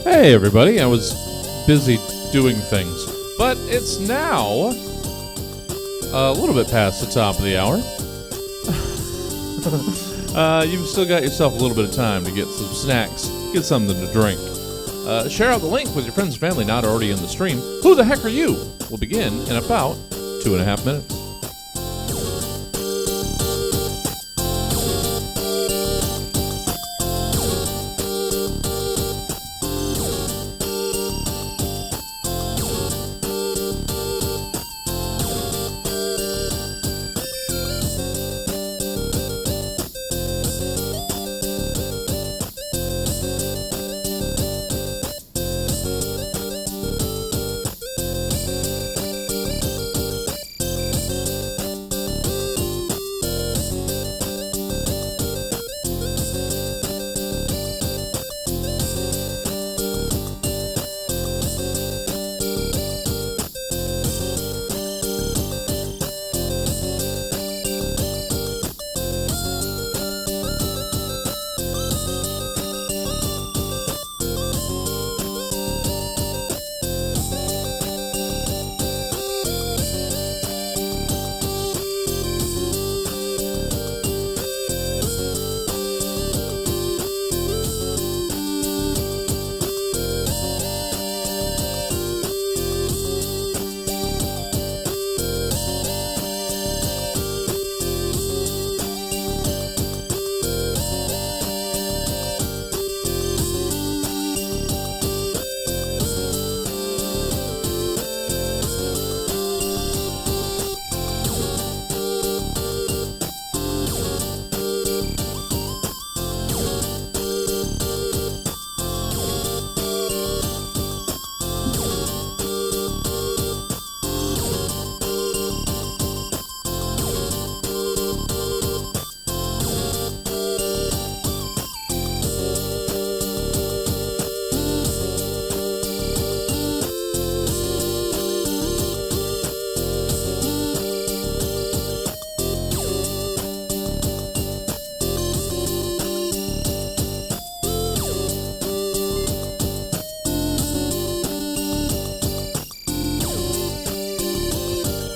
Hey everybody, I was busy doing things, but it's now a little bit past the top of the hour. You've still got yourself a little bit of time to get some snacks, get something to drink. Share out the link with your friends and family not already in the stream. Who the heck are you? We'll begin in about 2.5 minutes.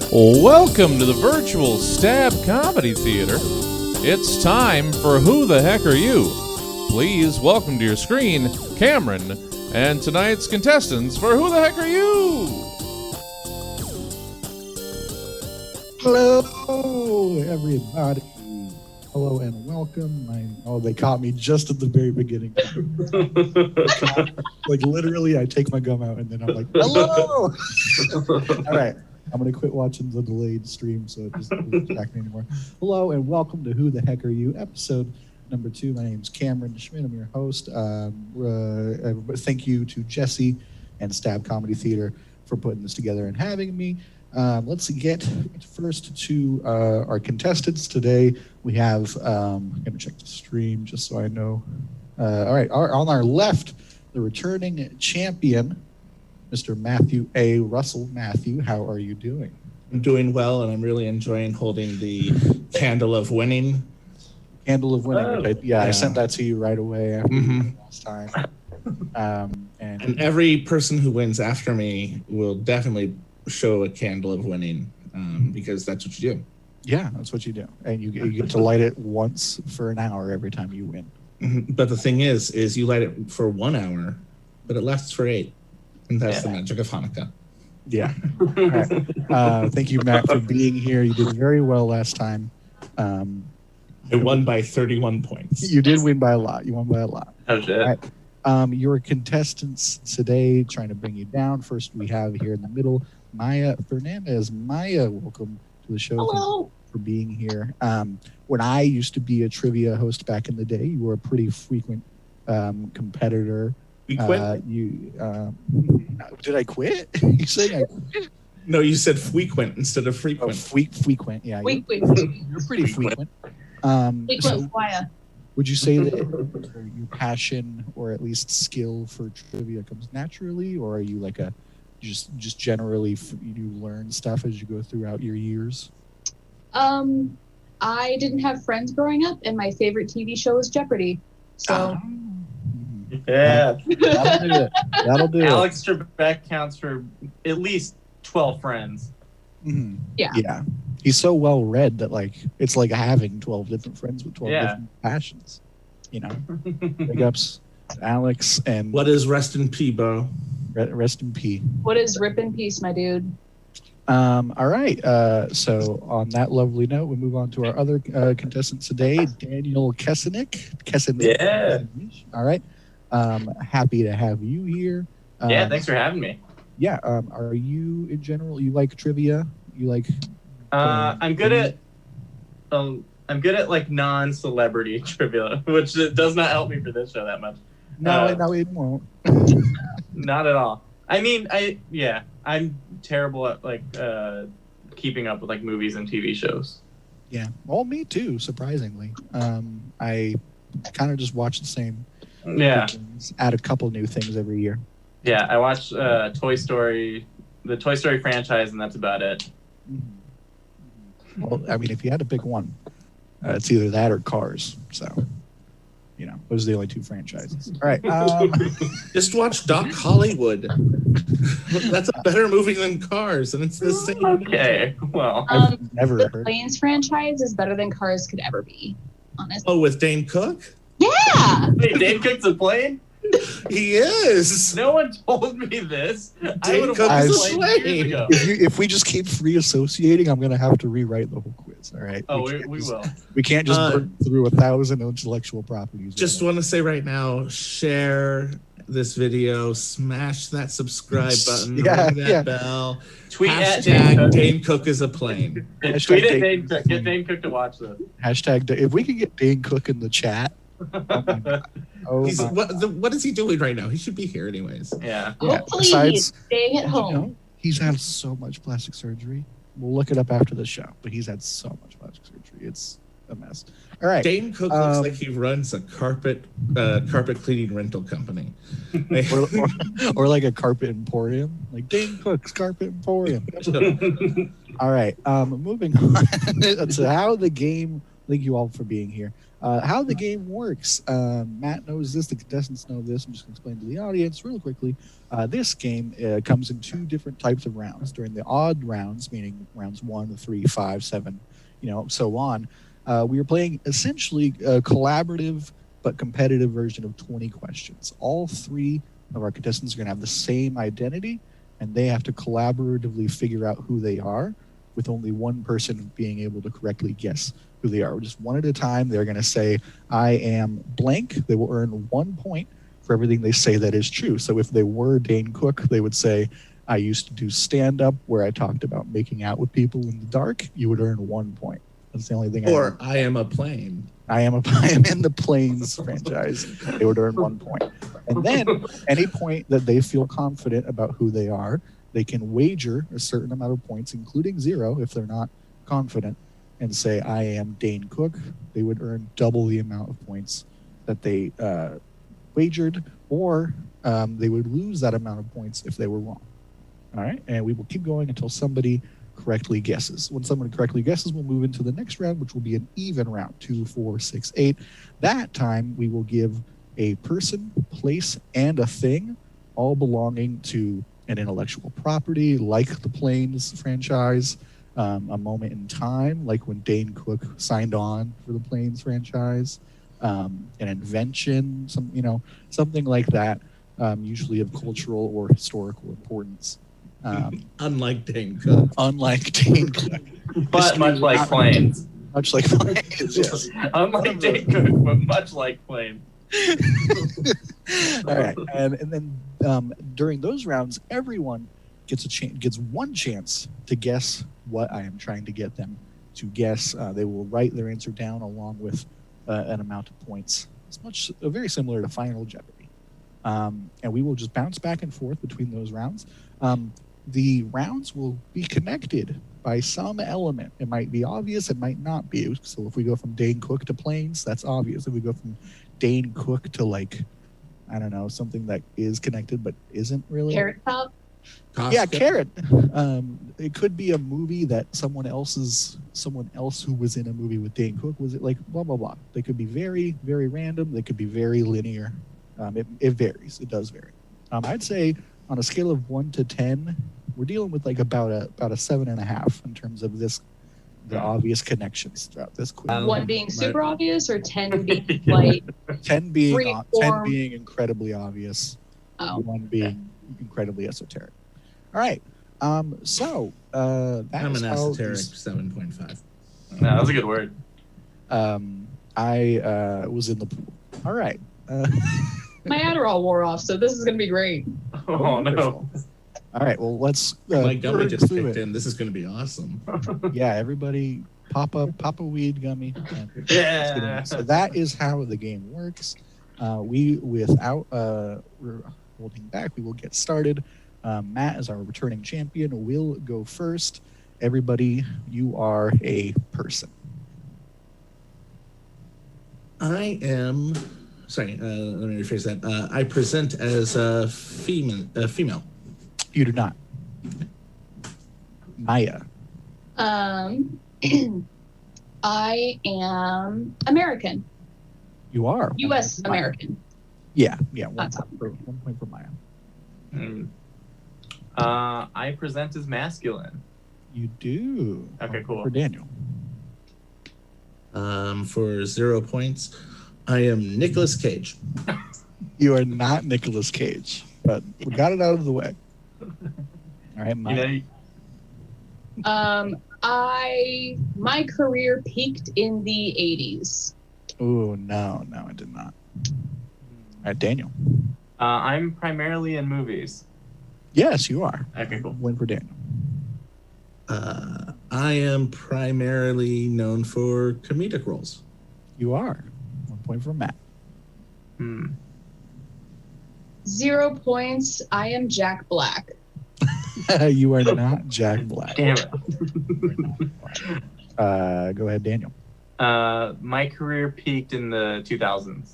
Welcome to the virtual Stab Comedy Theater. It's time for Who the Heck Are You? Please welcome to your screen, Cameron, and tonight's contestants for Who the Heck Are You? Hello, everybody. Hello and welcome. They caught me just at the very beginning. Like literally, I take my gum out and then I'm like, hello. All right. I'm going to quit watching the delayed stream so it doesn't distract me anymore. Hello and welcome to Who the Heck Are You? Episode number 2. My name's Cameron Schmidt. I'm your host. Thank you to Jesse and Stab Comedy Theater for putting this together and having me. Let's get first to our contestants today. We have, I'm going to check the stream just so I know. All right, on our left, the returning champion, Mr. Matthew A. Russell. Matthew, how are you doing? I'm doing well, and I'm really enjoying holding the Candle of Winning. Candle of Winning. I sent that to you right away after last time. And every person who wins after me will definitely show a Candle of Winning because that's what you do. Yeah, that's what you do. And you get to light it once for an hour every time you win. But the thing is you light it for 1 hour, but it lasts for 8. And that's the magic of Hanukkah. Yeah. Right. Thank you, Matt, for being here. You did very well last time. I won by 31 points. You did win by a lot. You won by a lot. That's it. Right. Your contestants today, trying to bring you down. First, we have here in the middle, Maya Fernandez. Maya, welcome to the show. Hello. Thank you for being here. When I used to be a trivia host back in the day, you were a pretty frequent competitor. We quit? Did I quit? You saying I quit? No, you said frequent instead of frequent. Frequent, yeah. You're pretty frequent. Frequent flyer. Would you say that your passion or at least skill for trivia comes naturally, or are you like a just generally you learn stuff as you go throughout your years? I didn't have friends growing up, and my favorite TV show was Jeopardy. So Yeah. That'll do it. That'll do Alex Trebek counts for at least 12 friends. it. Mhm. Yeah. Yeah. He's so well read that like it's like having 12 different friends with 12 different passions. You know. Big ups to Alex and What is rest in Peebo? rest in P. What is rip in peace, my dude? All right. So on that lovely note, we move on to our other contestants today, Daniel Kesenick. Yeah. All right. Happy to have you here. Yeah, thanks for having me. Yeah. Are you in general? You like trivia? You like? I'm good at like non-celebrity trivia, which does not help me for this show that much. No, it won't. Not at all. I mean, I'm terrible at like keeping up with like movies and TV shows. Yeah. Well, me too. Surprisingly, I kind of just watch the same. Yeah. Things, add a couple new things every year. Yeah, I watch Toy Story, the Toy Story franchise, and that's about it. Well, I mean, if you had to pick one, it's either that or Cars. So, you know, those are the only two franchises. All right. Just watch Doc Hollywood. That's a better movie than Cars, and it's the same. Okay, well. I've never The heard. Planes franchise is better than Cars could ever be, honestly. Oh, with Dane Cook? Yeah! Wait, Dave Cook's a plane? He is. No one told me this. I Dane would Cook have is watched a the plane plane. years ago. If we just keep free associating, I'm going to have to rewrite the whole quiz. All right. Oh, can't we just- will. We can't just burn through 1,000 intellectual properties. Just want to say right now, share this video, smash that subscribe button, Yeah, ring that yeah. bell. Tweet at Hashtag Dane Dane Cook is a plane. Cook. Hashtag Tweet at Dane Dane Cook. Cook. Get Dane Cook to watch this. Hashtag. If we can get Dane Cook in the chat. Oh my God. Oh He's, my what is he doing right now? He should be here anyways. Yeah. Yeah, Hopefully besides- he's staying at You home. know, he's had so much plastic surgery. We'll look it up after the show, but he's had so much plastic surgery. It's a mess. All right. Dane Cook looks like he runs a carpet cleaning rental company. or like a carpet emporium, like Dane Cook's Carpet Emporium. All right, moving on to how the game. Thank you all for being here. How the game works. Matt knows this. The contestants know this. I'm just going to explain to the audience real quickly. This game comes in two different types of rounds. During the odd rounds, meaning rounds 1, 3, 5, 7, so on. We are playing essentially a collaborative but competitive version of 20 questions. All three of our contestants are going to have the same identity, and they have to collaboratively figure out who they are, with only one person being able to correctly guess who they are. Just one at a time. They're going to say, I am blank. They will earn 1 point for everything they say that is true. So if they were Dane Cook, they would say, I used to do stand-up where I talked about making out with people in the dark. You would earn 1 point. That's the only thing. Or I am a plane. I am in the Planes franchise. They would earn 1 point. And then any point that they feel confident about who they are, they can wager a certain amount of points, including 0 if they're not confident, and say, I am Dane Cook. They would earn double the amount of points that they wagered, or they would lose that amount of points if they were wrong. All right, and we will keep going until somebody correctly guesses. When someone correctly guesses, we'll move into the next round, which will be an even round, 2, 4, 6, 8. That time, we will give a person, place, and a thing, all belonging to an intellectual property, like the Planes franchise, a moment in time, like when Dane Cook signed on for the Planes franchise, an invention, something like that, usually of cultural or historical importance. Unlike Dane Cook. Unlike Dane Cook. But much like Planes. Much like Planes, yes. Unlike Dane Cook, but much like Planes. All right, and then during those rounds, everyone gets one chance to guess what I am trying to get them to guess. They will write their answer down along with an amount of points. It's very similar to Final Jeopardy, and we will just bounce back and forth between those rounds. The rounds will be connected by some element. It might be obvious, it might not be. So if we go from Dane Cook to Planes, that's obvious. If we go from Dane Cook to, like, I don't know, something that is connected but isn't really. Carrot Top. Yeah, Carrot. It could be a movie that someone else who was in a movie with Dane Cook was it, like, blah blah blah. They could be very, very random. They could be very linear. It varies. It does vary. I'd say on a scale of 1 to 10, we're dealing with like about a 7.5 in terms of the obvious connections throughout this quiz. 1 being super obvious, or 10 being like 10 being freeform? incredibly obvious. Oh, 1 being incredibly esoteric. All right. So I'm that's an how esoteric these- 7.5. No, that's a good word. I was in the pool. All right. my Adderall wore off, so this is gonna be great. Oh, no. wonderful. All right. Well, let's. My gummy purge just through kicked it. in. This is going to be awesome. Yeah, everybody pop a weed gummy. And let's get Yeah. in. So that is how the game works. Without holding back, we will get started. Matt, as our returning champion, will go first. Everybody, you are a person. I am. Sorry, let me rephrase that. I present as a female. You do not. Maya. I am American, You are. U.S. American. Yeah. 1 That's point for 1 point for Maya. I present as masculine. You do. Okay, cool. For Daniel. For 0 points, I am Nicolas Cage. You are not Nicolas Cage, but we got it out of the way. All right, Maya. You know, My career peaked in the 80s. Oh, no, I did not. All right, Daniel. I'm primarily in movies. Yes, you are. Okay, cool. Win for Daniel. I am primarily known for comedic roles. You are. 1 point for Matt. 0 points. I am Jack Black. You are not Jack Black. Damn it. Go ahead, Daniel. My career peaked in the 2000s.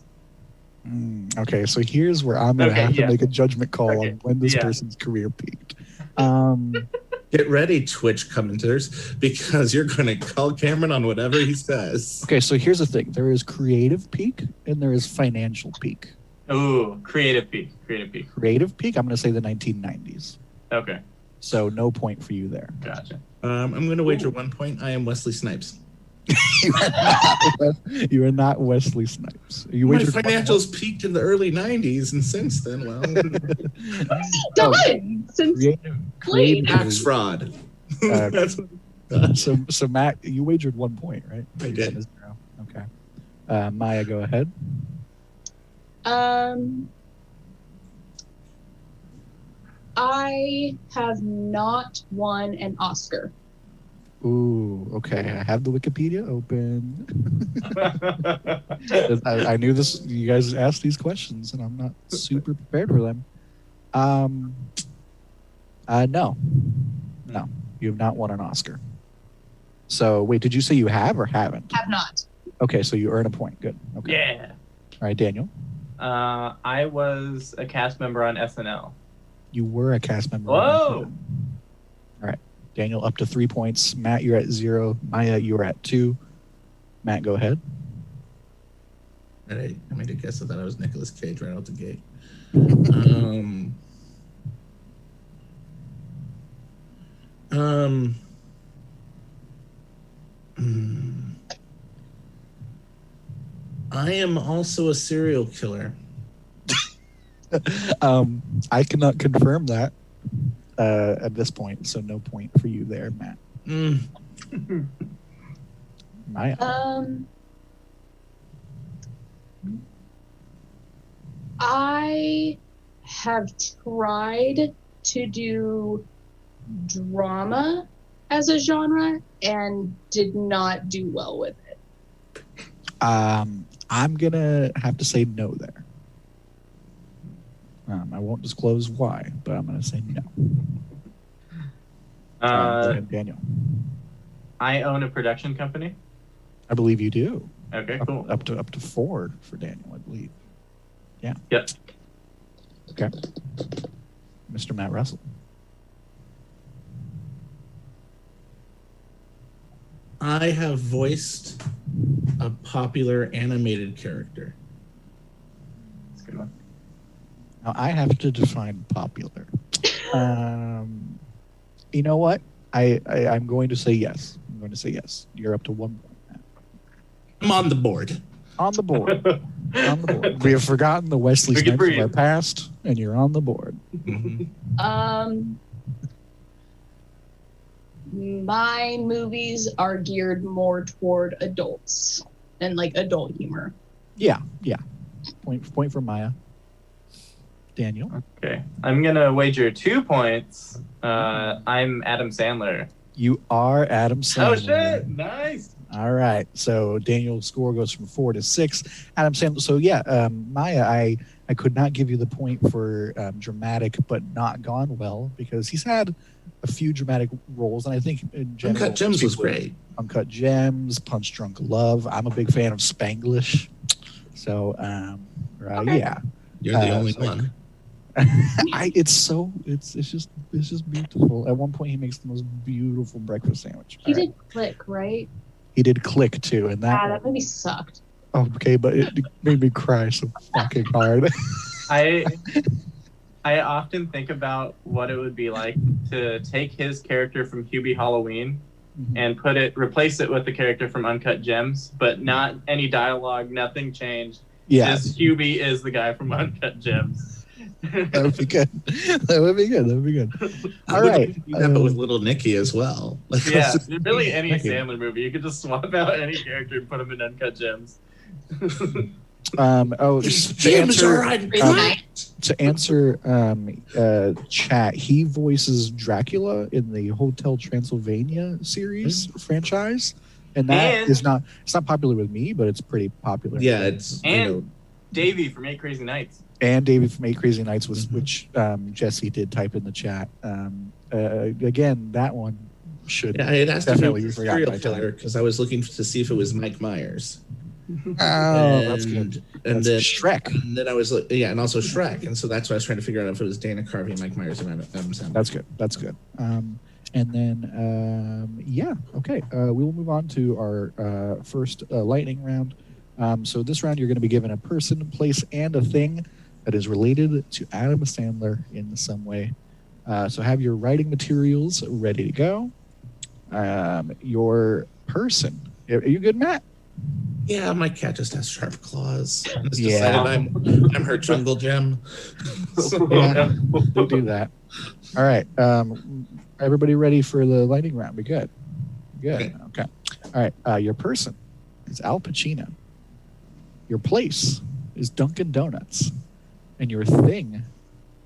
Okay, so here's where I'm going to have to make a judgment call Okay, on when this yeah. person's career peaked. Get ready, Twitch commenters, because you're going to call Cameron on whatever he says. Okay, so here's the thing. There is creative peak and there is financial peak. Ooh, creative peak. Creative peak, I'm going to say the 1990s. Okay, So no point for you there. gotcha. I'm going to wager 1 point. I am Wesley Snipes. You are not Wesley Snipes. You My wagered one financials peaked in the early 90s, and since then, well, What's he done since creative tax fraud. Uh, That's so Matt, you wagered 1 point, right? I did. 0. Okay. Maya, go ahead. I have not won an Oscar. Ooh, okay. I have the Wikipedia open. I knew this. You guys asked these questions, and I'm not super prepared for them. No, you have not won an Oscar. So wait, did you say you have or haven't? Have not. Okay, so you earn a point. Good. Okay. Yeah. All right, Daniel. I was a cast member on SNL. You were a cast member. Whoa. All right, Daniel, up to 3 points. Matt, you're at 0. Maya, you are at 2. Matt, go ahead. I made a guess. I thought I was Nicolas Cage right out the gate. I am also a serial killer. I cannot confirm that at this point, so no point for you there, Matt. Maya. I have tried to do drama as a genre and did not do well with it. I'm gonna have to say no there. I won't disclose why, but I'm gonna say no. Go ahead, Daniel. I own a production company. I believe you do. Okay, cool. Up to 4 for Daniel, I believe. Yeah. Yep. Okay. Mr. Matt Russell. I have voiced a popular animated character. That's a good one. Now I have to define popular. You know what? I'm going to say yes. I'm going to say yes. You're up to 1 point. Matt. I'm on the board. On the board. On the board. We have forgotten the Wesley Snipes of our past, and you're on the board. Mm-hmm. My movies are geared more toward adults and like adult humor. Yeah. Point for Maya. Daniel. Okay. I'm going to wager 2 points. I'm Adam Sandler. You are Adam Sandler. Oh, shit. Nice. All right. So Daniel's score goes from 4 to 6. Adam Sandler. So yeah, Maya, I could not give you the point for dramatic, but not gone well, because he's had a few dramatic roles, and I think in general, Uncut Gems was great. Uncut Gems, Punch Drunk Love. I'm a big fan of Spanglish. So Okay. yeah. You're the only one. It's just beautiful. At one point, he makes the most beautiful breakfast sandwich. He did Click, right? He did Click too, and That movie sucked. Okay, but it made me cry so fucking hard. I often think about what it would be like to take his character from Hubie Halloween and replace it with the character from Uncut Gems, but not any dialogue, nothing changed. Yeah, Just Hubie is the guy from Uncut Gems. that would be good. That would be good. All right, But with little Nicky as well. Like, Yeah, really any Thank you. Sandler movie. You could just swap out any character and put him in Uncut Gems. To answer chat, he voices Dracula in the Hotel Transylvania series franchise, and that is not popular with me, but it's pretty popular. Yeah, it's Davey from 8 Crazy Nights. And David from 8 Crazy Nights which Jesse did type in the chat. Again, that one should it has to definitely be be a forgotten serial by killer, time. because I was looking to see if it was Mike Myers. Oh, that's good. And That's then Shrek. And then I was like, and also Shrek, and so that's why I was trying to figure out if it was Dana Carvey, Mike Myers, and Adam Sandler. That's good. And then okay. We will move on to our first lightning round. So this round, you're going to be given a person, place, and a thing that is related to Adam Sandler in some way. So have your writing materials ready to go. Your person. Are you good, Matt? Yeah, my cat just has sharp claws. I just Yeah. decided I'm her jungle gem. Yeah, we'll do that. All right. Everybody ready for the lightning round? We good? Good. Okay. All right. Your person is Al Pacino. Your place is Dunkin' Donuts. And your thing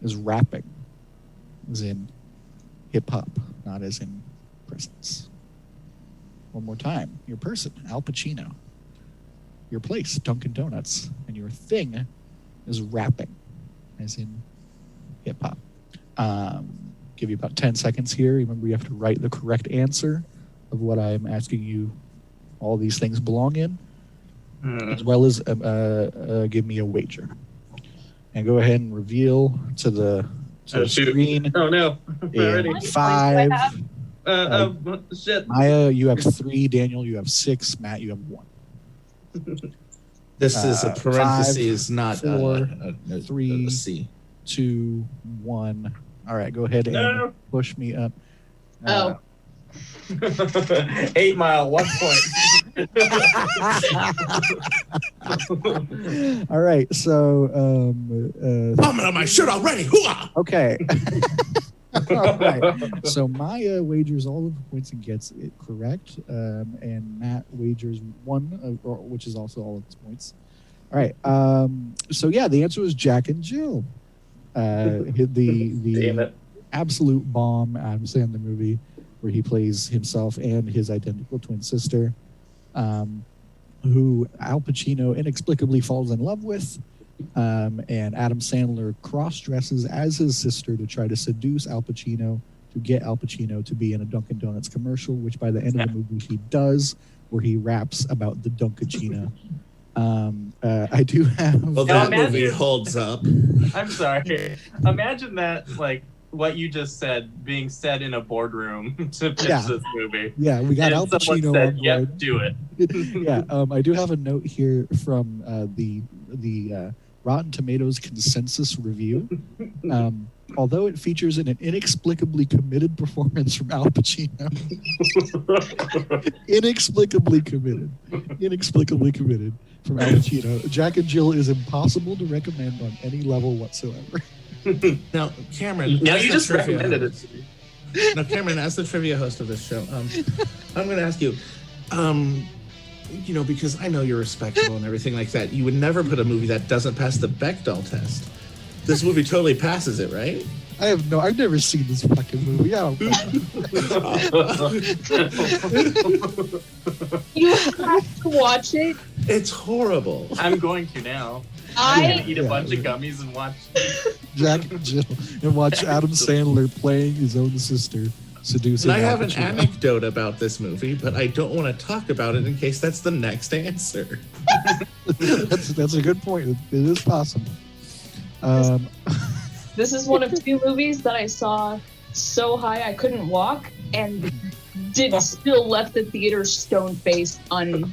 is rapping. As in hip-hop, not as in presence. One more time. Your person, Al Pacino. Your place, Dunkin' Donuts. And your thing is rapping, as in hip-hop. Give you about 10 seconds here. Remember, you have to write the correct answer of what I'm asking you all these things belong in, as well as give me a wager. And go ahead and reveal to the screen. Oh, no. In 5. Shit. Maya, you have 3. Daniel, you have 6. Matt, you have 1. This is a parentheses, 5, not 4, a 3, C. 2, 1. All right, go ahead and push me up. 8 Mile, 1 point. All right, so I'm on my shirt already. Hoo-ah! okay. All right. So Maya wagers all of the points and gets it correct, and Matt wagers 1, which is also all of his points. All right. So yeah, the answer was Jack and Jill. The absolute bomb Adam Sandler movie where he plays himself and his identical twin sister, who Al Pacino inexplicably falls in love with. And Adam Sandler cross-dresses as his sister to try to seduce Al Pacino, to get Al Pacino to be in a Dunkin' Donuts commercial, which by the end of the movie he does, where he raps about the Dunkachino. I do have... Well, that movie holds up. I'm sorry. Imagine that, like, what you just said being said in a boardroom to pitch this movie. Yeah, we got and Al Pacino said, on board. Yep, do it. Yeah, I do have a note here from the Rotten Tomatoes consensus review. Although it features an inexplicably committed performance from Al Pacino. Inexplicably committed from Al Pacino. Jack and Jill is impossible to recommend on any level whatsoever. Now, Cameron. Now as you the just trivia recommended it host- to me. Now, Cameron, as the trivia host of this show, I'm going to ask you, because I know you're respectable and everything like that, you would never put a movie that doesn't pass the Bechdel test. This movie totally passes it, right? I've never seen this fucking movie. I don't know. You have to watch it. It's horrible. I'm going to now. I'm I gonna eat a bunch of gummies and watch. Jack and Jill and watch Adam Sandler playing his own sister seducing. And I Al have an Pacino. anecdote about this movie, but I don't want to talk about it in case that's the next answer. That's a good point. It is possible. This is one of two movies that I saw so high I couldn't walk and still left the theater stone faced Yeah,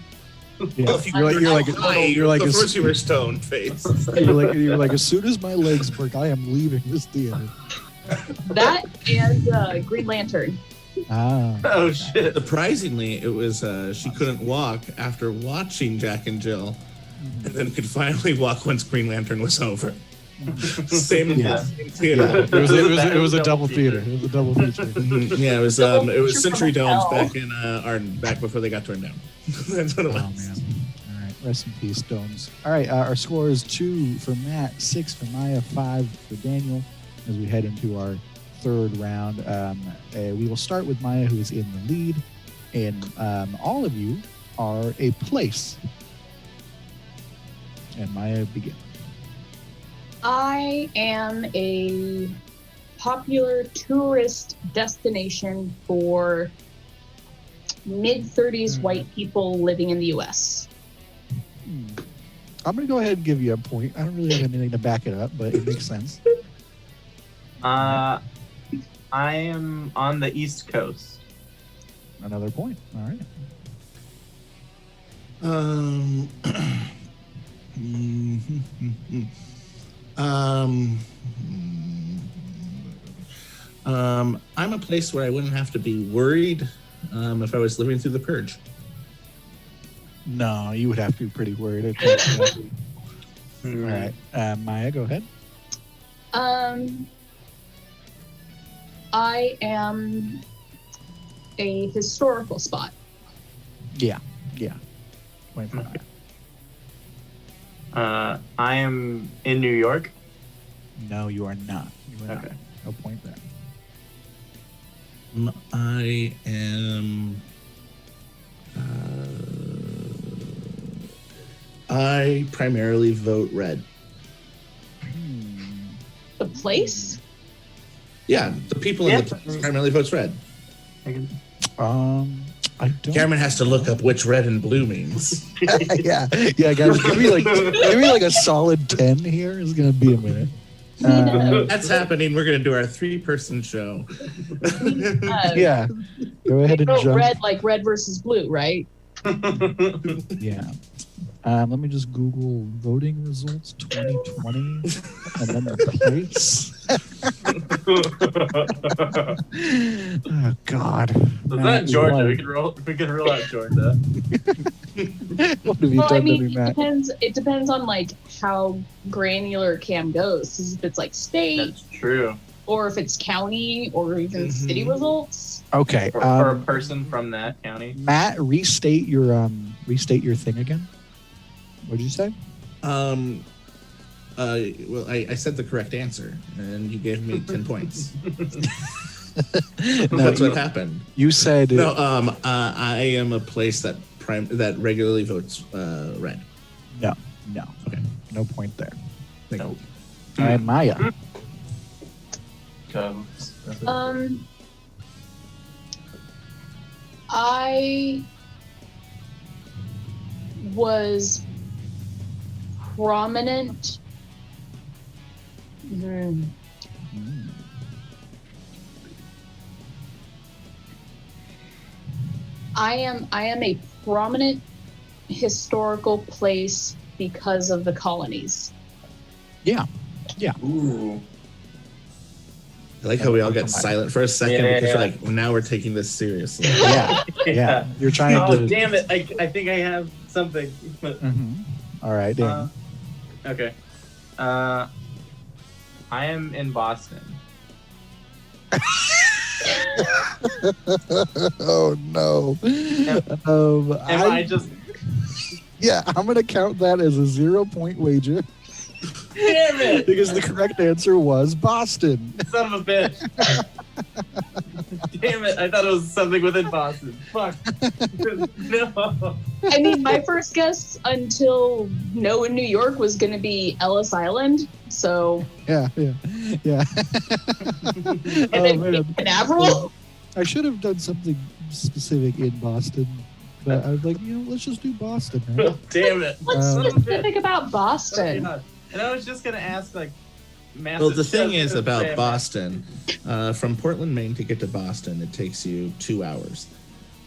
you're like of course you were stone faced. you're like as soon as my legs work, I am leaving this theater. that and Green Lantern. Ah, Oh shit! Surprisingly, it was she couldn't walk after watching Jack and Jill, and then could finally walk once Green Lantern was over. Same theater. it was a double theater. It was a double feature. Yeah, it was Double feature Century from Domes hell. back before they got torn down. That's what it was. Oh man! All right, rest in peace, Domes. All right, our score is 2 for Matt, 6 for Maya, 5 for Daniel. As we head into our third round, we will start with Maya, who is in the lead, and all of you are a place. And Maya, begin. I am a popular tourist destination for mid-30s white people living in the U.S. I'm going to go ahead and give you a point. I don't really have anything to back it up, but it makes sense. I am on the East Coast. Another point. All right. I'm a place where I wouldn't have to be worried if I was living through the purge. No, you would have to be pretty worried. I think. All right. Maya, go ahead. I am a historical spot. Yeah. Point for Maya. I am in New York. No, you are not. You are Okay. not. No point there. I am. I primarily vote red. The place? Yeah, the people in the place primarily votes red. I don't. Cameron has to look up which red and blue means. yeah, guys. Give me like a solid 10 here. It's gonna be a minute. That's happening. We're going to do our 3-person show. Yeah. Go ahead and jump. Red, like red versus blue, right? Yeah. Let me just Google voting results 2020 and then the place. Oh God. Is that Georgia? We can rule out Georgia. What have you Well, done I mean, to me, Matt? it depends on like how granular Cam goes. 'Cause if it's like state, That's true. or if it's county, or even city results. Okay. Or a person from that county. Matt, restate your thing again. What did you say? Well, I said the correct answer, and you gave me 10 points. No, That's what happened. You said No, I am a place that regularly votes red. No. Okay. No point there. No. All right, Maya. I was prominent. I am a prominent historical place because of the colonies. Yeah. Ooh. I like how we all got silent for a second because we're like, well, now we're taking this seriously. Yeah. You're trying Oh, to. damn it. I think I have something. All right, Daniel. Okay. I am in Boston. Oh no. I'm gonna count that as a 0-point wager. Damn it! Because the correct answer was Boston. Son of a bitch. Damn it, I thought it was something within Boston. Fuck. No. I mean, my first guess until in New York was going to be Ellis Island. So. Yeah. And then Canaveral. I should have done something specific in Boston, but I was like, let's just do Boston. Right? Damn it. What's specific about Boston? And I was just going to ask, like, Well, the thing is about Boston, from Portland, Maine to get to Boston, it takes you 2 hours.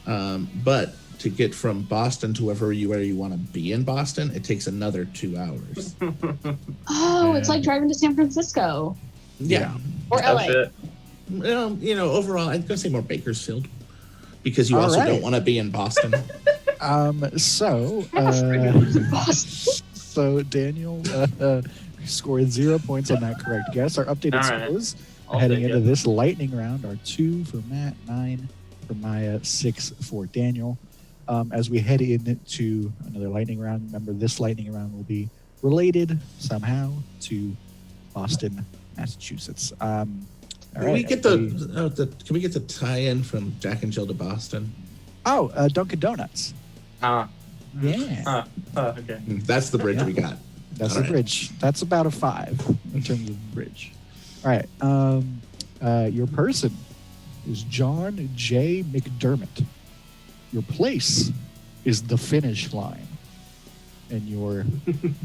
But to get from Boston to where you want to be in Boston, it takes another 2 hours. Oh, it's like driving to San Francisco. Yeah. Or LA. Shit. Overall, I'm going to say more Bakersfield because you also don't want to be in Boston. So Daniel scored 0 points on that correct guess. Our updated scores heading into this lightning round are 2 for Matt, 9 for Maya, 6 for Daniel. As we head into another lightning round, remember this lightning round will be related somehow to Boston, Massachusetts. Can we get the tie-in from Jack and Jill to Boston? Oh, Dunkin' Donuts. Yeah. Okay. That's the bridge we got. That's the bridge. That's about a 5 in terms of bridge. All right. Your person is John J. McDermott. Your place is the finish line. And your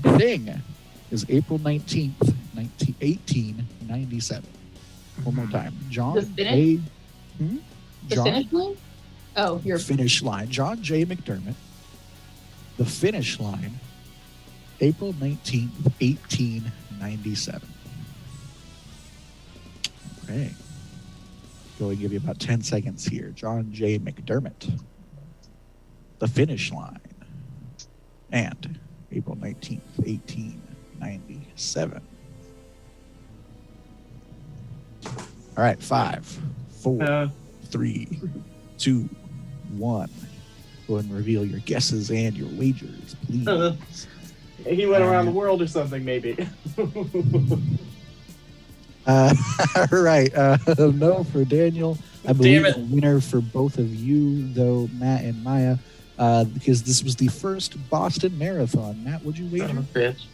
thing is April 19th, 1897. One more time. John J. The finish line? Oh, your finish line. John J. McDermott. The finish line, April 19th, 1897. Okay. Go and give you about 10 seconds here. John J. McDermott. The finish line. And April 19th, 1897. All right. 5, 4, 3, 2, 1. Go ahead and reveal your guesses and your wagers, please. He went around the world or something, maybe. Right. No for Daniel. I believe the winner for both of you, though, Matt and Maya, because this was the first Boston Marathon. Matt, what'd you wager? Bitch.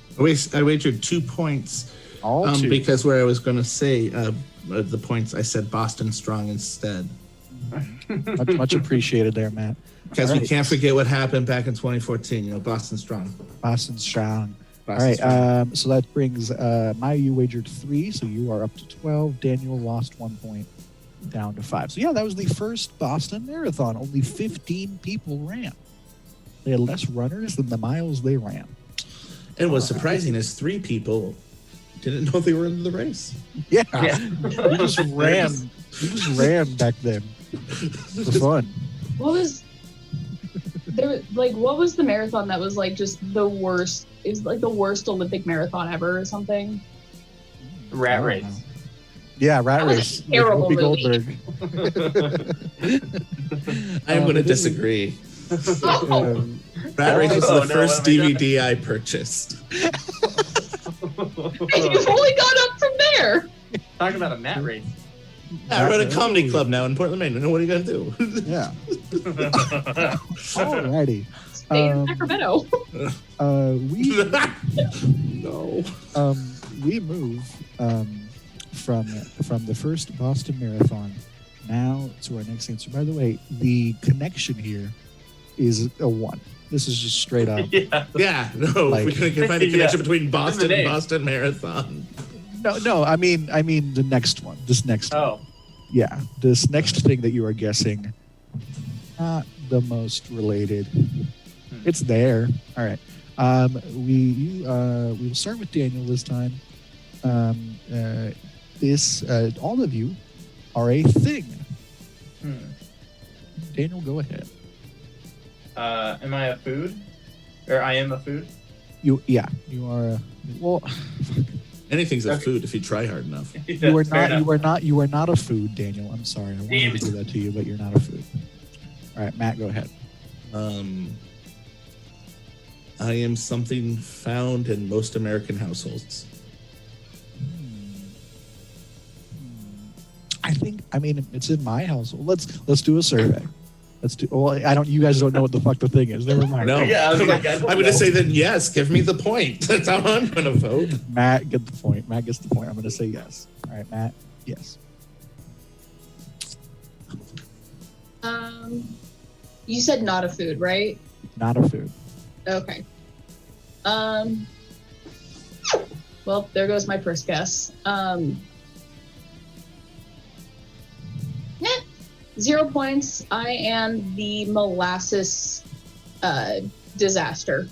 I wagered 2 points. All 2. Because where I was going to say the points, I said Boston Strong instead. Much appreciated there, Matt. Because we can't forget what happened back in 2014. Boston Strong. Boston Strong. All right. So that brings Maya, you wagered 3, so you are up to 12. Daniel lost 1 point, down to 5. So yeah, that was the first Boston Marathon. Only 15 people ran. They had less runners than the miles they ran. And what's surprising is 3 people didn't know they were in the race. Yeah. We just ran. We just ran back then for fun. What was the marathon that was like just the worst? Is like the worst Olympic marathon ever or something? Rat Race. Yeah, Rat Race. Terrible movie. Goldberg. I'm going to disagree. Oh. Rat Race was the first DVD I purchased. You've only gone up from there. Talking about a mat race. I run a comedy club now in Portland, Maine. What are you going to do? Yeah. Alrighty. Stay in Sacramento. We move from the first Boston Marathon now to our next answer. By the way, the connection here is a 1. This is just straight up. Yeah. No, we couldn't find a connection between Boston and Boston Marathon. No. I mean the next one. This next one. Yeah, this next thing that you are guessing, not the most related. It's there. All right. We will start with Daniel this time. All of you are a thing. Hmm. Daniel, go ahead. Am I a food? Or I am a food? You are. Well, Anything's a food if you try hard enough. you are Fair not. enough. You are not a food, Daniel. I'm sorry. I wanted to do that to you, but you're not a food. All right, Matt, go ahead. I am something found in most American households. I mean, it's in my household. Let's do a survey. Well, you guys don't know what the fuck the thing is. Never mind. No. Yeah, I was like, I'm going to say then yes. Give me the point. That's how I'm going to vote. Matt gets the point. I'm going to say yes. All right, Matt. Yes. You said not a food, right? Not a food. Okay. Well, there goes my first guess. 0 points. I am the Molasses Disaster.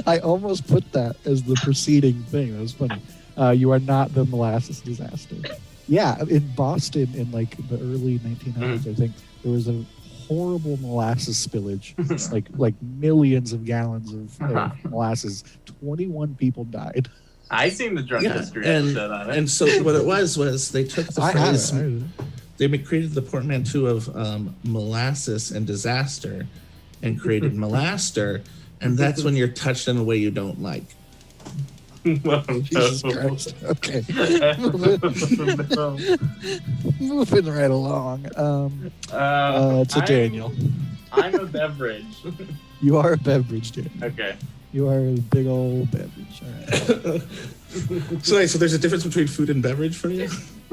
I almost put that as the preceding thing. That was funny. You are not the Molasses Disaster. Yeah, in Boston in like the early 1900s, I think there was a horrible molasses spillage, like millions of gallons of molasses. 21 people died. I seen the drunk history episode on it. And so what it was they took the phrase, they created the portmanteau of molasses and disaster and created molaster, and that's when you're touched in a way you don't like. Jesus Christ. Okay. Moving right along. To Daniel. I'm a beverage. You are a beverage, Daniel. Okay. You are a big old beverage. All right. So there's a difference between food and beverage for you?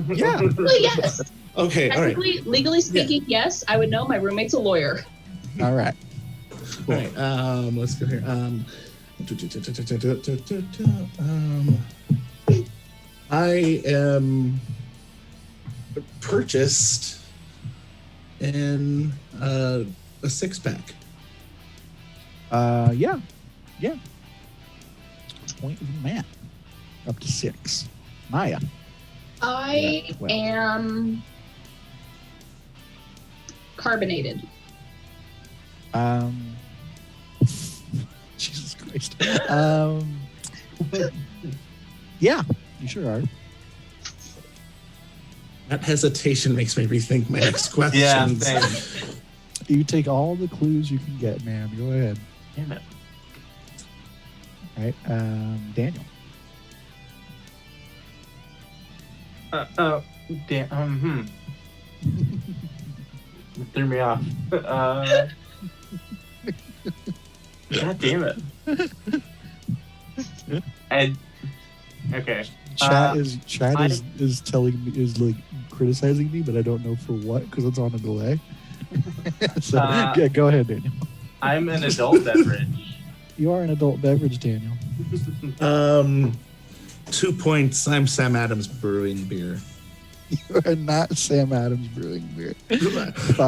Yeah. Well, yes. Okay, all right. Legally speaking, yes. I would know. My roommate's a lawyer. All right. All right. Let's go here. I am purchased in a 6-pack. Yeah. Point of Matt. Up to 6. Maya. I am carbonated. Jesus Christ. Yeah, you sure are. That hesitation makes me rethink my next question. Yeah, same. You take all the clues you can get, ma'am. Go ahead. Damn it. All right, Daniel. Damn. Threw me off. God damn it. Okay. Chat is telling me, is like criticizing me, but I don't know for what because it's on a delay. So yeah, go ahead, Daniel. I'm an adult beverage. You are an adult beverage, Daniel. 2 points. I'm Sam Adams Brewing Beer. You are not Sam Adams Brewing Beer. I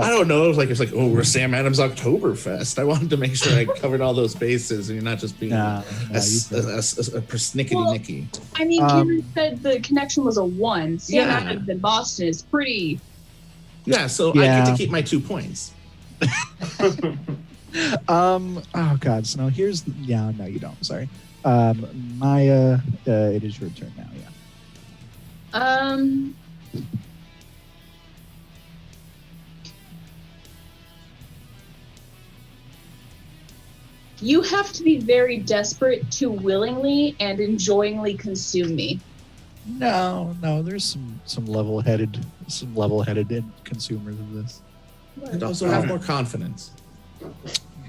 don't know. It's like, we're Sam Adams Oktoberfest. I wanted to make sure I covered all those bases, and you're not just being a persnickety-nicky. I mean, Cameron said the connection was a 1. Sam Adams in Boston is pretty. Yeah, so I get to keep my 2 points. Oh God. So now here's no, you don't. Sorry. Maya, it is your turn now. Yeah. You have to be very desperate to willingly and enjoyingly consume me. No. There's some level-headed consumers of this. And also have more confidence.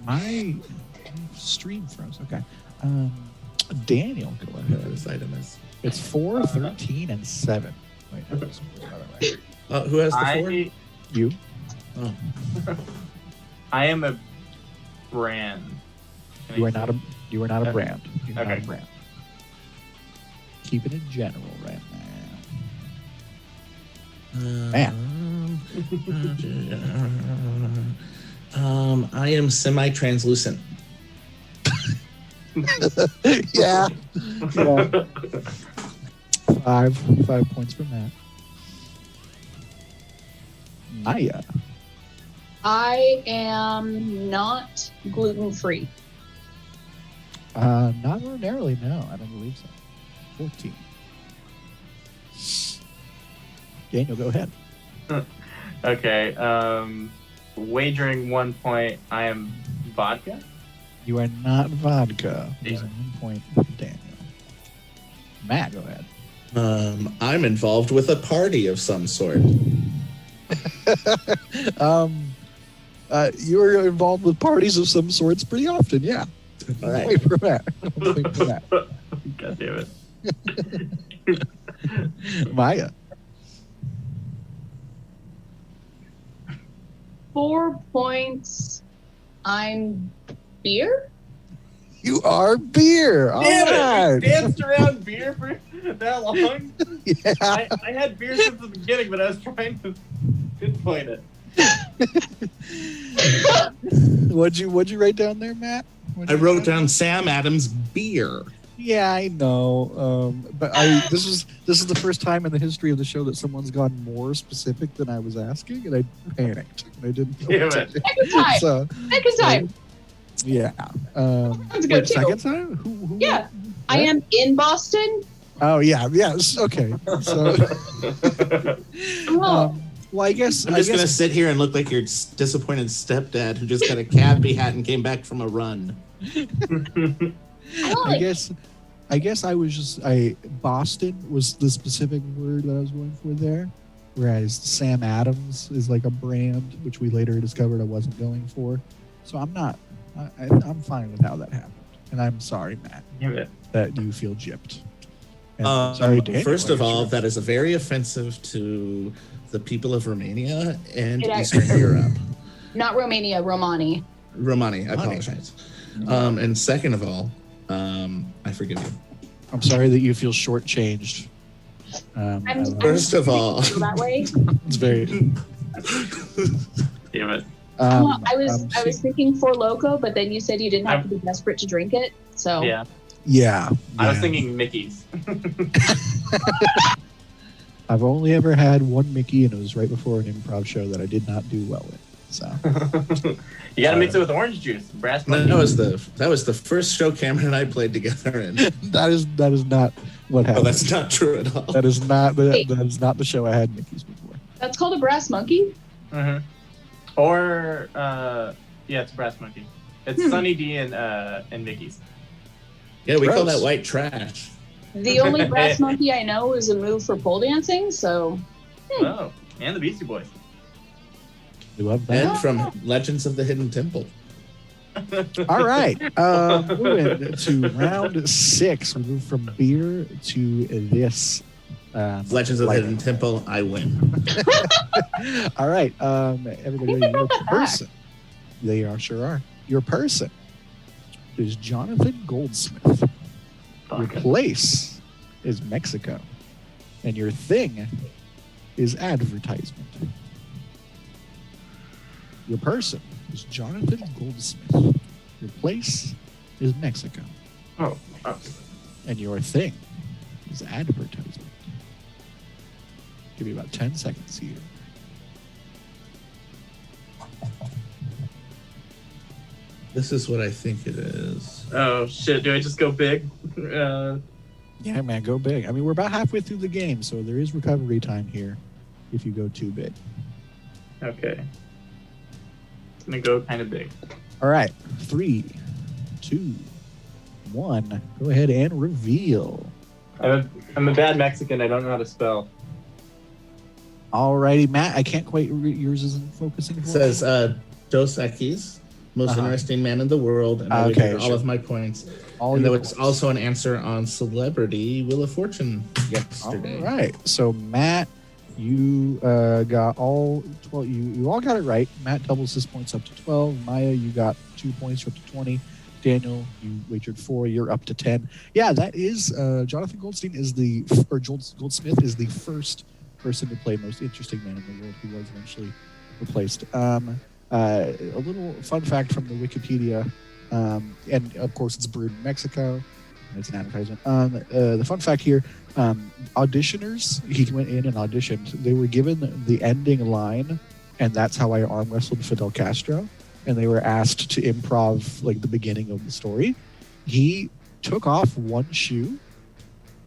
My stream froze. Okay. Daniel, go ahead. This item is. It's 4, 13, and 7. Wait, no, this one's the other way. Who has the 4? You. Oh. I am a brand. You are not a brand. You're not Okay. a brand. Keeping it general right now. I am semi-translucent. Yeah. Yeah. 5 points for Matt. Maya. I am not gluten-free. Not ordinarily, no. I don't believe so. 14. Daniel, go ahead. Okay. Wagering 1 point. I am vodka. You are not vodka. Yeah. Losing 1 point for Daniel. Matt, go ahead. I'm involved with a party of some sort. You're involved with parties of some sorts pretty often, yeah. All right. Wait for Matt. Wait for Matt. God damn it. Maya. 4 points. I'm beer. You are beer. All Damn right. it! We danced around beer for that long. Yeah. I had beer since the beginning, but I was trying to pinpoint it. What'd you write down there, Matt? I wrote down Sam Adams beer. Yeah, I know. But this is the first time in the history of the show that someone's gone more specific than I was asking, and I panicked. And I didn't know Damn what to it. do. Second time. So, Second time. yeah. Sounds good, Wait, too. second time? Who Yeah. I am in Boston. Oh, yeah. Yes. Okay. So, Oh. well, I guess I'm just going to sit here and look like your disappointed stepdad who just got a cabbie hat and came back from a run. I don't like I guess I was just Boston was the specific word that I was going for there, whereas Sam Adams is like a brand which we later discovered I wasn't going for. So I'm not. I'm fine with how that happened, and I'm sorry, Matt, Damn it. that you feel gypped. And I'm sorry, Daniel, First of I all, guess that is very offensive to the people of Romania and It Eastern actually- Europe. not Romania, Romani. Romani, I apologize. And second of all, I forgive you. I'm sorry that you feel shortchanged. I'm First of all, feel that way. It's very. Damn it. Well, I was thinking for Loco, but then you said you didn't have I'm- to be desperate to drink it. So Yeah. Yeah. I was yeah. thinking Mickey's. I've only ever had one Mickey, and it was right before an improv show that I did not do well with. So You gotta mix it with orange juice. Brass that monkey. was the first show Cameron and I played together in. that is not what Oh, happened. that's not true at all. That is not the show I had Mickey's before. that's called a brass monkey. Mm-hmm. Or yeah, it's brass monkey. It's Sunny D and Mickey's. Yeah, we call Gross. that white trash. The only brass monkey I know is a move for pole dancing. So Oh, and the Beastie Boys. We love that. And from Legends of the Hidden Temple. All right, moving to round 6. We move from beer to this. Legends of the lighter. Hidden Temple, I win. All right, everybody, your person. They sure are. Your person is Jonathan Goldsmith. Your place is Mexico, and your thing is advertisement. Your person is Jonathan Goldsmith. Your place is Mexico, Oh. and your thing is advertisement. Give you about 10 seconds here. This is what I think it is. Oh shit! Do I just go big? Yeah, man, go big. I mean, we're about halfway through the game, so there is recovery time here if you go too big. Okay. I'm gonna go kind of big. All right, 3, 2, 1. Go ahead and reveal. I'm a bad Mexican. I don't know how to spell. All righty, Matt. I can't quite. Yours isn't focusing. It For says Dos Equis, most Uh-huh. interesting man in the world, and I Okay, all sure. of my points. all And there your was points. also an answer on Celebrity Wheel of Fortune yesterday. All right. So Matt, you got all 12. You all got it right. Matt doubles his points up to 12. Maya, you got 2 points, you're up to 20. Daniel, you wagered 4. You're up to 10. Yeah, that is Jonathan Goldsmith is Goldsmith is the first person to play Most Interesting Man in the World, who was eventually replaced. A little fun fact from the Wikipedia. And of course, it's brewed in Mexico. It's an advertisement. The fun fact here: auditioners, he went in and auditioned. They were given the ending line, and that's how I arm wrestled Fidel Castro. And they were asked to improv like the beginning of the story. He took off one shoe.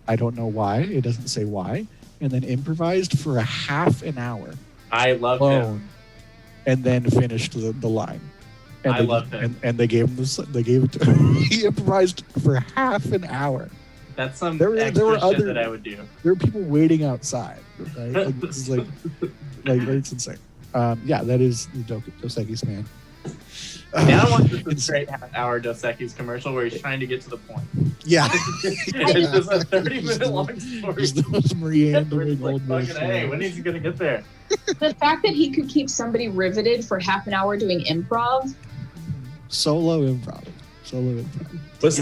I don't know why. It doesn't say why. And then improvised for a half an hour. I love him. And then finished the line. And I love him. And they gave him this. They gave it to him. He improvised for half an hour. That's some there were shit other, that I would do. There were people waiting outside. Right? Like, this is like it's insane. Yeah, that is the Dos Equis man. Now I want this straight half-hour Dos Equis commercial where he's trying to get to the point. Yeah. It's just a 30-minute long story. Just those meandering like, old hey, when is he gonna get there? The fact that he could keep somebody riveted for half an hour doing improv. Solo improv. Was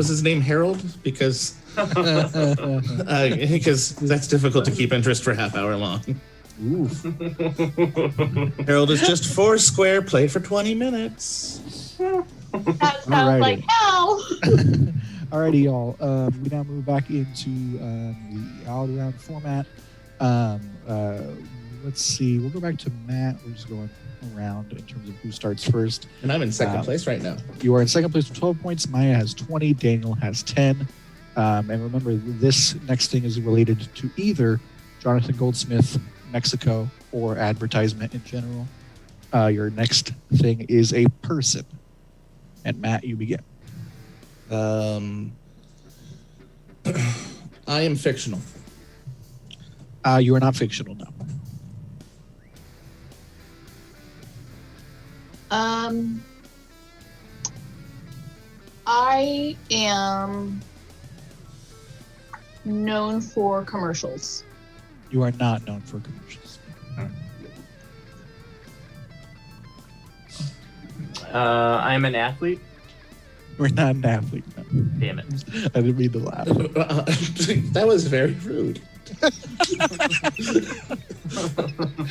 his name Harold? Because that's difficult to keep interest for half hour long. Oof. Harold is just 4 square, played for 20 minutes. That sounds like hell. Alrighty, y'all. We now move back into the all-around format. Let's see. We'll go back to Matt. We're just going around in terms of who starts first. And I'm in second place right now. You are in second place with 12 points. Maya has 20. Daniel has 10. And remember, this next thing is related to either Jonathan Goldsmith, Mexico, or advertisement in general. Your next thing is a person. And Matt, you begin. I am fictional. You are not fictional, no. I am known for commercials. You are not known for commercials. I'm an athlete. We're not an athlete. No. Damn it. I didn't mean to laugh. That was very rude.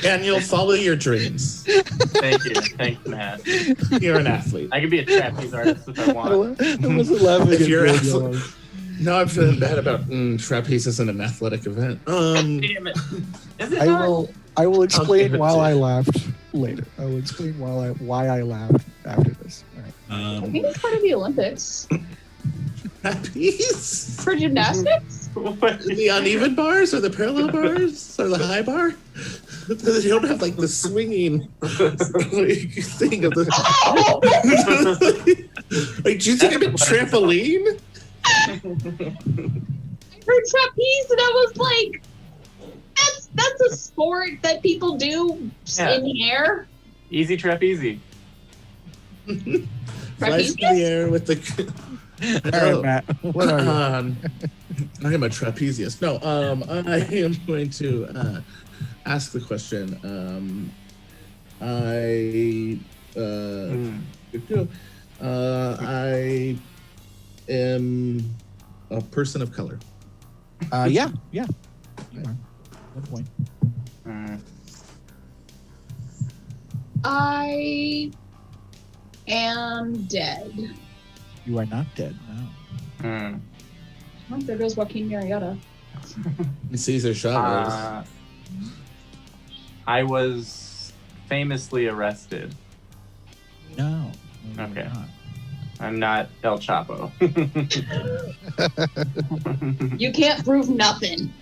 And you'll follow your dreams. Thank you. Thanks, Matt. You're an athlete. I could be a trapeze artist if I want. I wasn't laughing If at you're you. No, I'm feeling bad about trapeze isn't an athletic event. Damn it. Is it not? I will explain give it while to I you. laughed later. I will explain why I laughed after this. All right. I think it's part of the Olympics. Trapeze? For gymnastics? The uneven bars or the parallel bars or the high bar? They don't have like the swinging thing of the. Like, do you think I'm a trampoline? I heard trapeze and I was like, that's a sport that people do in the air. Easy trapeze. Flies through the air with the. All right, Matt. What are you? I am a trapezius. No, I am going to ask the question. I am a person of color. Yeah. You are. 1 point. I am dead. You are not dead. No. Oh, there goes Joaquin Murrieta. Caesar Chavez. I was famously arrested. No. Okay. I'm not El Chapo. You can't prove nothing.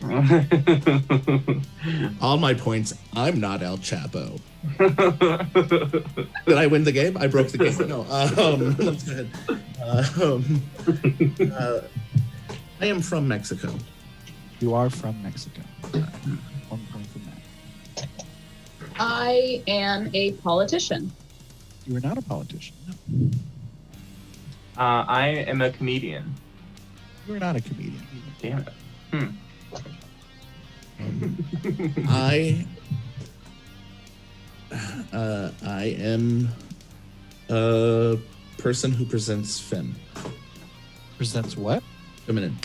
All my points. I'm not El Chapo. Did I win the game? I broke the game. No. Let's go ahead. I am from Mexico. You are from Mexico. 1 point from that. I am a politician. You are not a politician. No. I am a comedian. You are not a comedian. Damn it. I am a person who presents femme. Presents what? Feminine.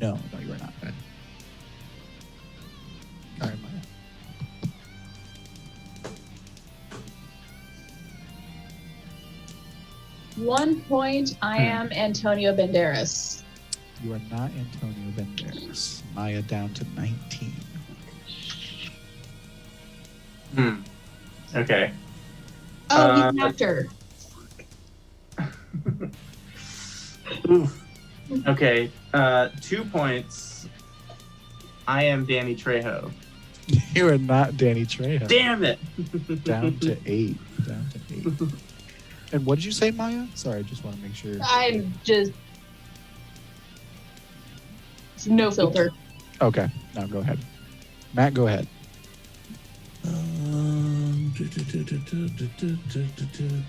No, you are not. Okay. All right, Maya. 1 point. I am Antonio Banderas. You are not Antonio Banderas. Maya down to 19. Okay. Oh, he's an actor. Oof. Okay. 2 points. I am Danny Trejo. You are not Danny Trejo. Damn it! Down to 8. Down to 8. And what did you say, Maya? Sorry, I just want to make sure. I'm just no filter. Okay, now go ahead. Matt, go ahead.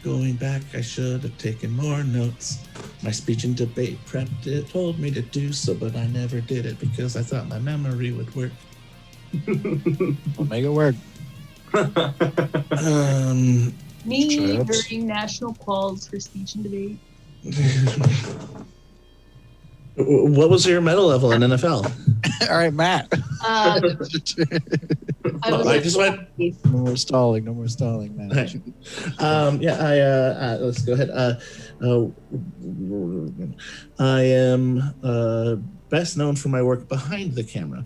Going back, I should have taken more notes. My speech and debate prep told me to do so, but I never did it because I thought my memory would work. We'll make it work. Me Traps. during national calls for speech and debate. What was your medal level in NFL? All right, Matt. I was I just went. No more stalling. No more stalling, Matt. Let's go ahead. I am best known for my work behind the camera.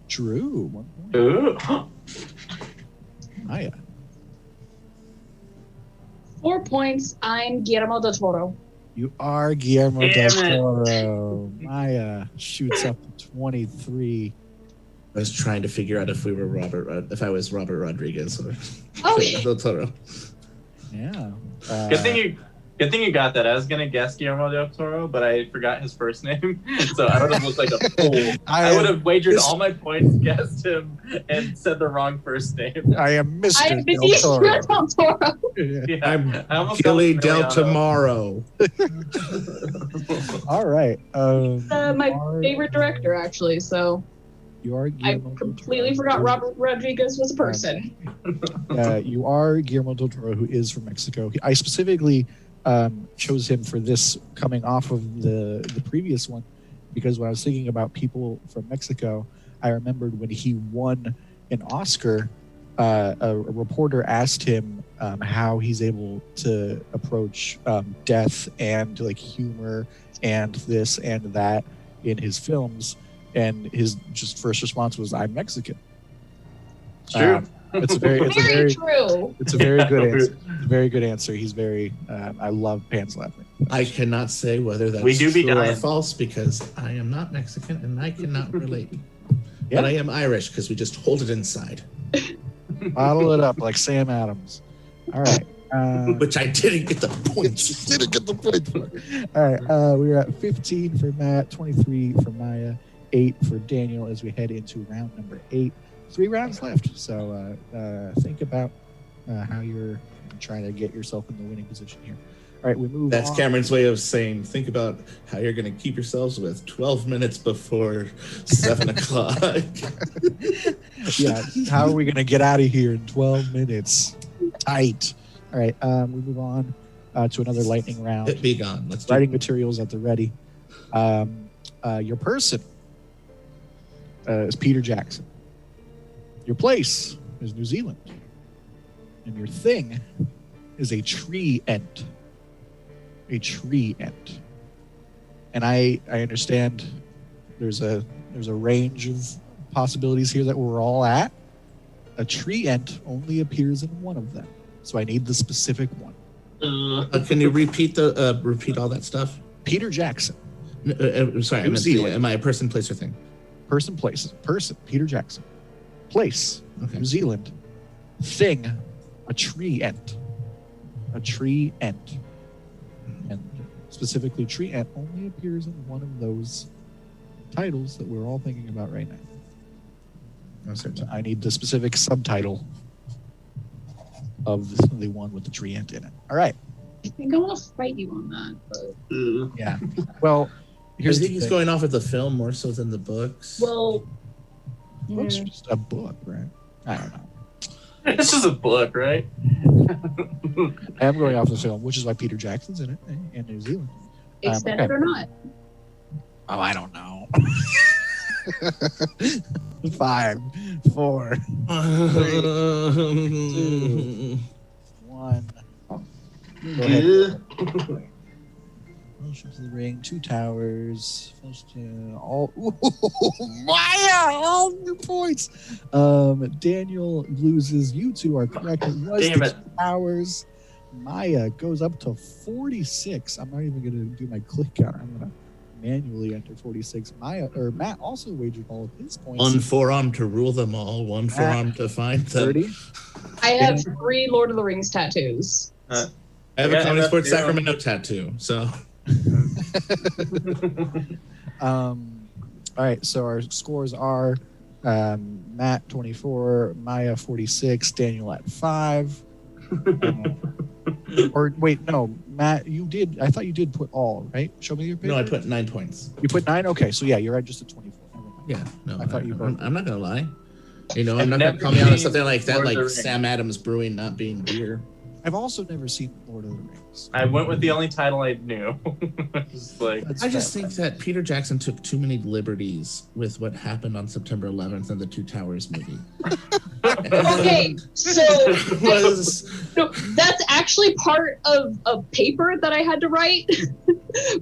Drew. 1 point. Ooh. Maya. 4 points. I'm Guillermo del Toro. You are Guillermo del Damn it. Toro. Maya shoots up to 23. I was trying to figure out if we were if I was Robert Rodriguez or Oh, Del Toro. Yeah. Good thing you got that. I was gonna guess Guillermo del Toro, but I forgot his first name, so I would have looked like a fool. I would have wagered all my points, guessed him, and said the wrong first name. I am Mr. I'm Del Benicio Toro. del Toro. Yeah, I'm I almost Gilly got Del Emiliano. Tomorrow. All right. My favorite director, actually. So You are I Guillermo del completely Toro. forgot Robert Rodriguez was a person. You are Guillermo del Toro, who is from Mexico. I specifically chose him for this, coming off of the previous one, because when I was thinking about people from Mexico, I remembered when he won an Oscar, a reporter asked him how he's able to approach death and like humor and this and that in his films, and his just first response was, "I'm Mexican." It's true. It's a very True. it's a very good answer. It's a very good answer. He's very. I love Panslapping. I cannot say whether that's We do be true or dying. false because I am not Mexican and I cannot relate. Yeah. But I am Irish because we just hold it inside, Bottle it up like Sam Adams. All right. which I didn't get the points. Didn't get the point for. All right. We're at 15 for Matt, 23 for Maya, 8 for Daniel as we head into round number 8. 3 rounds left. So think about how you're trying to get yourself in the winning position here. All right, we move That's on. Cameron's way of saying, think about how you're going to keep yourselves with 12 minutes before 7 o'clock. Yeah, how are we going to get out of here in 12 minutes? Tight. All right, we move on to another lightning round. Be gone. Let's do Writing materials at the ready. Your person is Peter Jackson. Your place is New Zealand. And your thing is a tree ent. A tree ent. And I understand there's a range of possibilities here that we're all at. A tree ent only appears in one of them. So I need the specific one. Can you repeat all that stuff? Peter Jackson. Sorry, New Zealand. am I a person, place, or thing? Person, place. Person, Peter Jackson. Place, Okay. New Zealand. Thing, a tree ent. A tree ent. And specifically, tree ent only appears in one of those titles that we're all thinking about right now. So I need the specific subtitle of the one with the tree ent in it. All right. I think I want to fight you on that. But... Yeah. Well, here's I the think he's thing. going off of the film more so than the books. Well, It's just a book, right? I don't know. It's just a book, right? I am going off the film, which is why Peter Jackson's in it in New Zealand. extended okay. or not? Oh, I don't know. 5, 4, 3, 2, 1. Go ahead. Fellowship of the Ring, Two Towers, all Maya, all new points. Daniel loses. You two are correct. It was Damn the it. Two Towers. Maya goes up to 46. I'm not even going to do my click counter. I'm going to manually enter 46. Matt also wagered all of his points. One forearm to rule them all, one forearm to find them. 30. I have 3 Lord of the Rings tattoos. I have a County Sports Sacramento tattoo, so. All right, so our scores are Matt 24, Maya 46, Daniel at 5. Or wait, no, Matt, you did. I thought you did put all, right? Show me your paper. No, I put 9 points. You put 9. Okay, so yeah, you're at just a 24. Never mind. Yeah, no, I thought you both. I'm not gonna lie. You know, I've I'm not gonna never call me out on seen something like that, Lord of like the Rings. Sam Adams Brewing not being beer. I've also never seen Lord of the Rings. I went with the only title I knew. Just like That's I just fair. think that Peter Jackson took too many liberties with what happened on September 11th in the Two Towers movie. Okay, so It was no, that's actually part of a paper that I had to write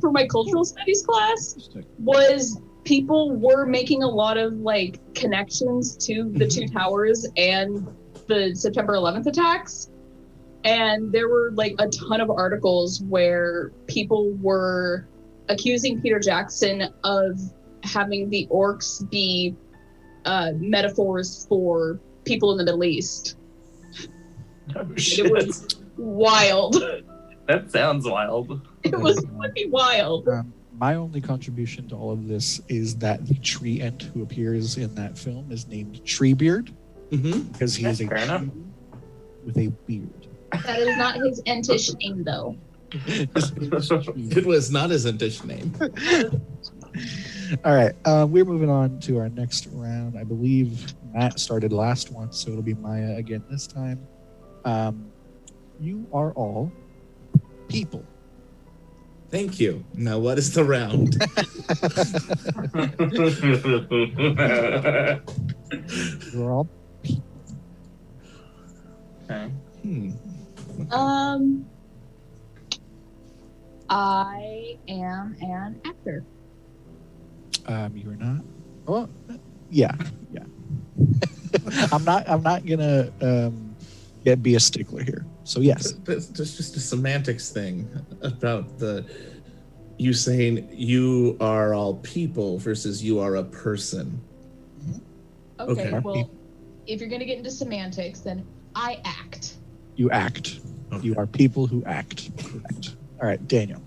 for my cultural studies class. Was people were making a lot of like connections to the Two Towers and the September 11th attacks. And there were like a ton of articles where people were accusing Peter Jackson of having the orcs be metaphors for people in the Middle East. oh, It shit. was wild. That sounds wild. It was fucking wild. My only contribution to all of this is that the tree ant who appears in that film is named Treebeard because he is a Fair enough. tree with a beard. That is not his entish name, though. it was not his Entish name. All right, we're moving on to our next round. I believe Matt started last one, so it'll be Maya again this time. You are all people. Thank you. Now what is the round? You're all Okay. I am an actor. you are not. Oh, yeah. I'm not gonna be a stickler here. So yes, There's just a semantics thing about you saying you are all people versus you are a person. Okay, Okay. well, if you're gonna get into semantics, then I act. you act. Okay. You are people who act. Correct. All right, Daniel.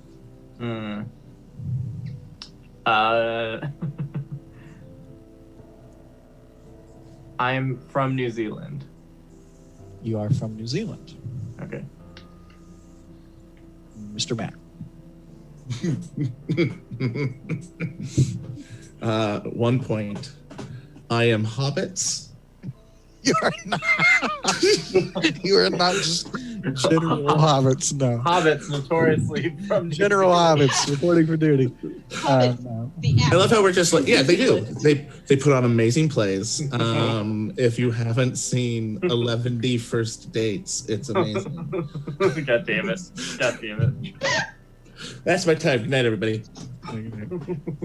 I'm from New Zealand. You are from New Zealand. Okay. Mr. Matt. 1 point. I am hobbits. You are not. You are not just general hobbits. No. Hobbits notoriously from New General Zealand. hobbits reporting for duty. Hobbit, No. the I actor. love how we're just like, yeah, they do. They put on amazing plays. If you haven't seen 11D First Dates, it's amazing. God damn it. God damn it. That's my time. Good night, everybody. All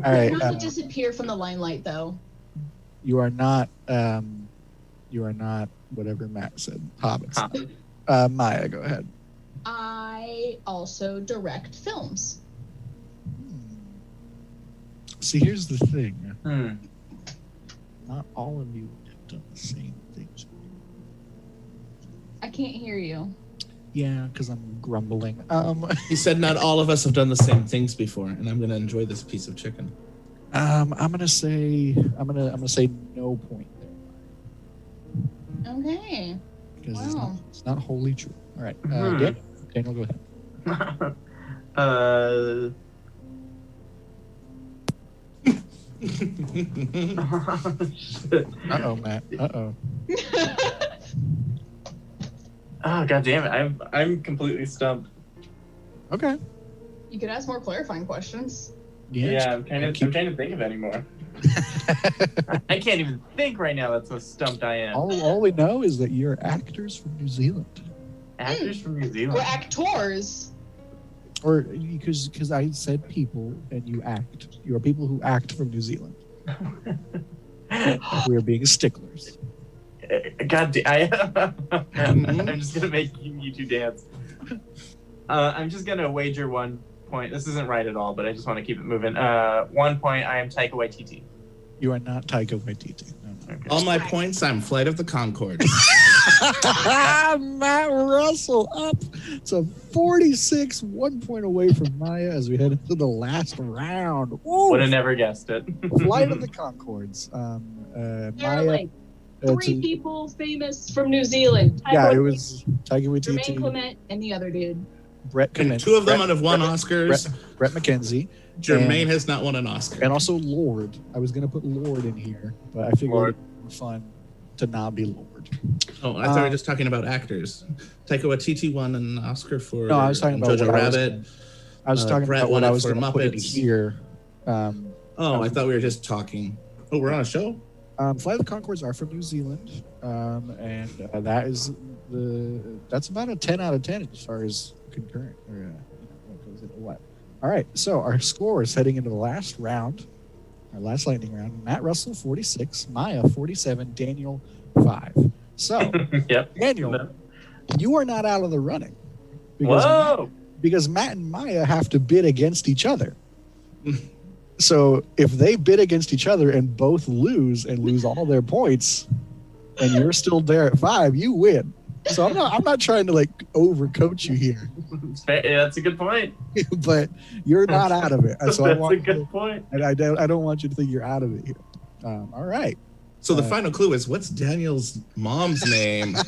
right. Not to disappear from the limelight, though. You are not. You are not whatever Matt said. Hobbits. Maya, go ahead. I also direct films. See, here's the thing. Not all of you have done the same things. I can't hear you. Yeah, because I'm grumbling. He said not all of us have done the same things before, and I'm gonna enjoy this piece of chicken. I'm gonna say no point there Okay. because Wow. it's not wholly true. All right, Daniel, go ahead. Shit. Uh-oh, Matt. Uh-oh. Oh god damn it! I'm completely stumped. Okay. You could ask more clarifying questions. Yeah, I'm trying to think of any more. I can't even think right now. That's how stumped I am. All we know is that you're actors from New Zealand. Actors from New We're Zealand. actors. Or because I said people and you act. You are people who act from New Zealand. We are being sticklers. God damn. I'm just going to make you two dance. I'm just going to wager 1 point. This isn't right at all, but I just want to keep it moving. 1 point, I am Taika Waititi. You are not Taika Waititi. No. Okay. All my points, I'm Flight of the Conchords. Matt Russell up to 46, 1 point away from Maya as we head into the last round. Would have never guessed it. Flight of the Conchords. There Maya, are like 3 people famous from New Zealand. Yeah, it was Taika Jermaine Waititi, Clement, and the other dude. Brett And Clement, 2 of them have won Oscars. Brett McKenzie, Jermaine has not won an Oscar. and also Lord. I was going to put Lord in here, but I figured Lord. it would be fun to not be Lord. Oh, I thought we were just talking about actors. Taika Waititi won an Oscar for No, I was talking about Jojo what Rabbit. I was talking Brett about won what I it was for going to put in Muppets. here. Oh, I thought we were just talking. Oh, we're on a show? Flight of the Conchords are from New Zealand, and that's about a 10 out of 10 as far as concurrent or what goes into what. All right, so our scores heading into the last round, our last lightning round. Matt Russell 46, Maya 47, Daniel 5. So Yep. Daniel, you are not out of the running Whoa! because Matt and Maya have to bid against each other. So if they bid against each other and both lose and lose all their points, and you're still there at 5, you win. So I'm not trying to like overcoach you here, Yeah, that's a good point. but you're not out of it. So That's a good point. I don't want you to think you're out of it here. All right. So the final clue is, what's Daniel's mom's name? All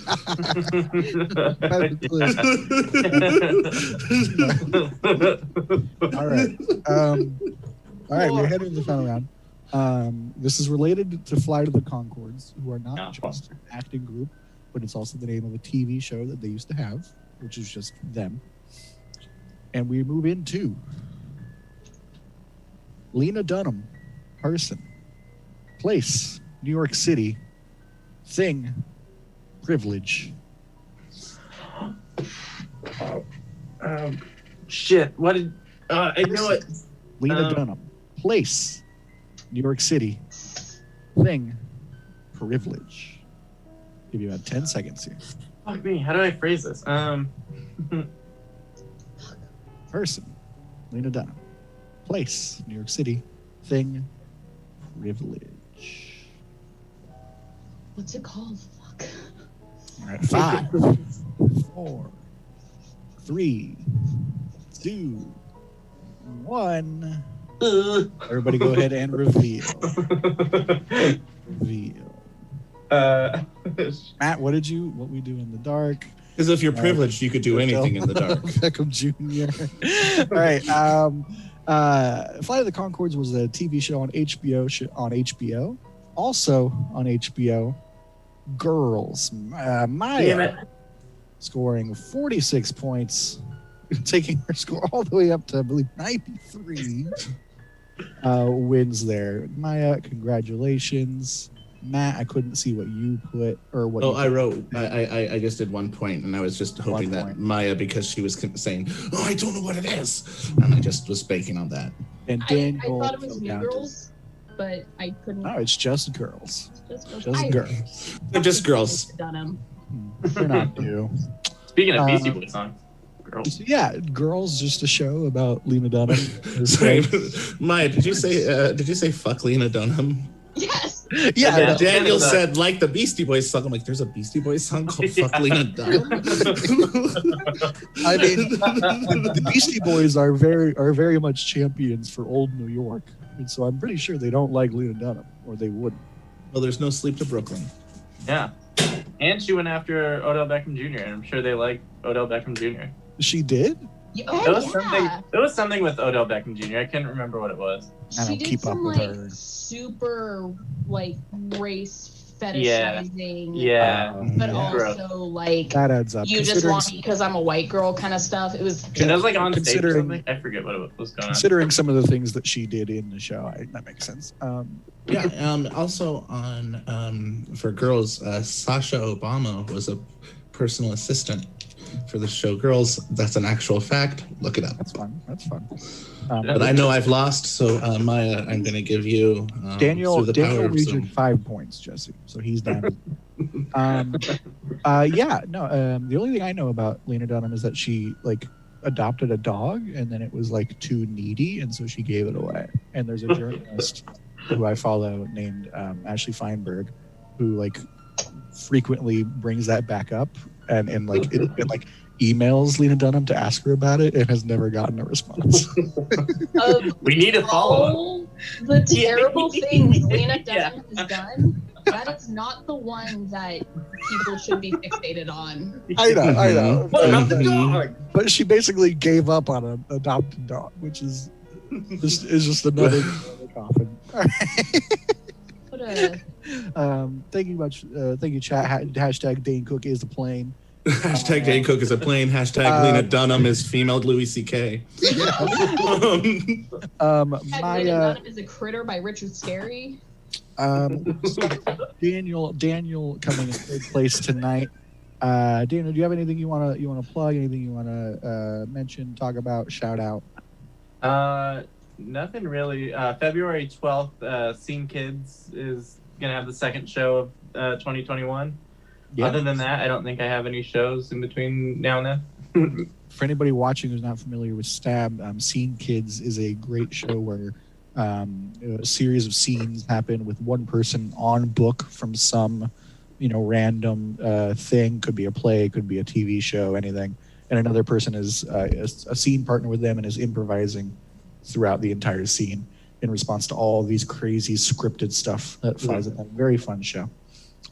right. All right, we're heading to the final round. This is related to Flight of the Conchords, who are not just an acting group, but it's also the name of a TV show that they used to have, which is just them. And we move into Lena Dunham, person, place, New York City, thing, privilege. Shit. What did... I know it. Lena Dunham, place, New York City, thing, privilege. Give you about 10 seconds here. Fuck me. How do I phrase this? Person, Lena Dunham, place, New York City, thing, privilege. What's it called? Fuck. All right, 5, 4, 3, 2, 1. Everybody go ahead and reveal. Reveal. Matt, what we do in the dark? Because if you're privileged, you could do anything in the dark. Beckham Jr. All right. Flight of the Conchords was a TV show on HBO. Also on HBO, Girls. Maya scoring 46 points, taking her score all the way up to, I believe, 93. Wins there. Maya, congratulations. Matt, I couldn't see what you put or what. Oh, I wrote. I just did 1 point, and I was just hoping that Maya, because she was saying, "Oh, I don't know what it is," and I just was banking on that. And I Daniel, thought it was New Girls, but I couldn't. No, it's just girls. Just Girls. They're just girls. Dunham. They're not new. Speaking of Beastie Boys songs, girls. Yeah, Girls, just a show about Lena Dunham. Sorry, Maya. Did you say fuck Lena Dunham? Yes. Yeah, Daniel said, like the Beastie Boys song. I'm like, there's a Beastie Boys song called Fuck Lena Dunham. I mean, the Beastie Boys are very much champions for old New York, and so I'm pretty sure they don't like Lena Dunham, or they wouldn't. Well, there's no Sleep to Brooklyn. Yeah. And she went after Odell Beckham Jr., and I'm sure they like Odell Beckham Jr. She did? Oh, It was something with Odell Beckham Jr. I couldn't remember what it was. I don't She did keep up some with like her. super like race fetishizing. Yeah. But Yeah. also like That adds up. you just want me because I'm a white girl kind of stuff. It was And it was like on stage or Considering- something. I forget what it was going on. Considering some of the things that she did in the show, that makes sense. Yeah. Also on for girls, Sasha Obama was a personal assistant for the show Girls. That's an actual fact. Look it up. That's fun. But I know I've lost, so Maya, I'm going to give you Daniel through the power of wagered Zoom. 5 points, Jesse. So he's down. The only thing I know about Lena Dunham is that she like adopted a dog, and then it was like too needy, and so she gave it away. And there's a journalist who I follow named Ashley Feinberg, who like frequently brings that back up and emails Lena Dunham to ask her about it and has never gotten a response. We need a follow-up. The terrible things Lena Dunham has done, that is not the one that people should be fixated on. I know. What about the dog? But she basically gave up on an adopted dog, which is just another coffin. What a... Thank you much. Thank you, chat. Hashtag Dane Cook is the plane. Hashtag Dane Cook is a plane. Hashtag Lena Dunham is female Louis C.K. Lena Dunham is a critter by Richard Scarry. Daniel coming in third place tonight. Daniel, do you have anything you want to plug? Anything you want to mention, talk about, shout out? Nothing really. February 12th, Scene Kids is gonna have the second show of 2021. Yeah. Other than that, I don't think I have any shows in between now and then. For anybody watching who's not familiar with Stab, Scene Kids is a great show where a series of scenes happen with one person on book from some, random thing. Could be a play, could be a TV show, anything. And another person is a scene partner with them and is improvising throughout the entire scene in response to all these crazy scripted stuff that flies at them. Very fun show.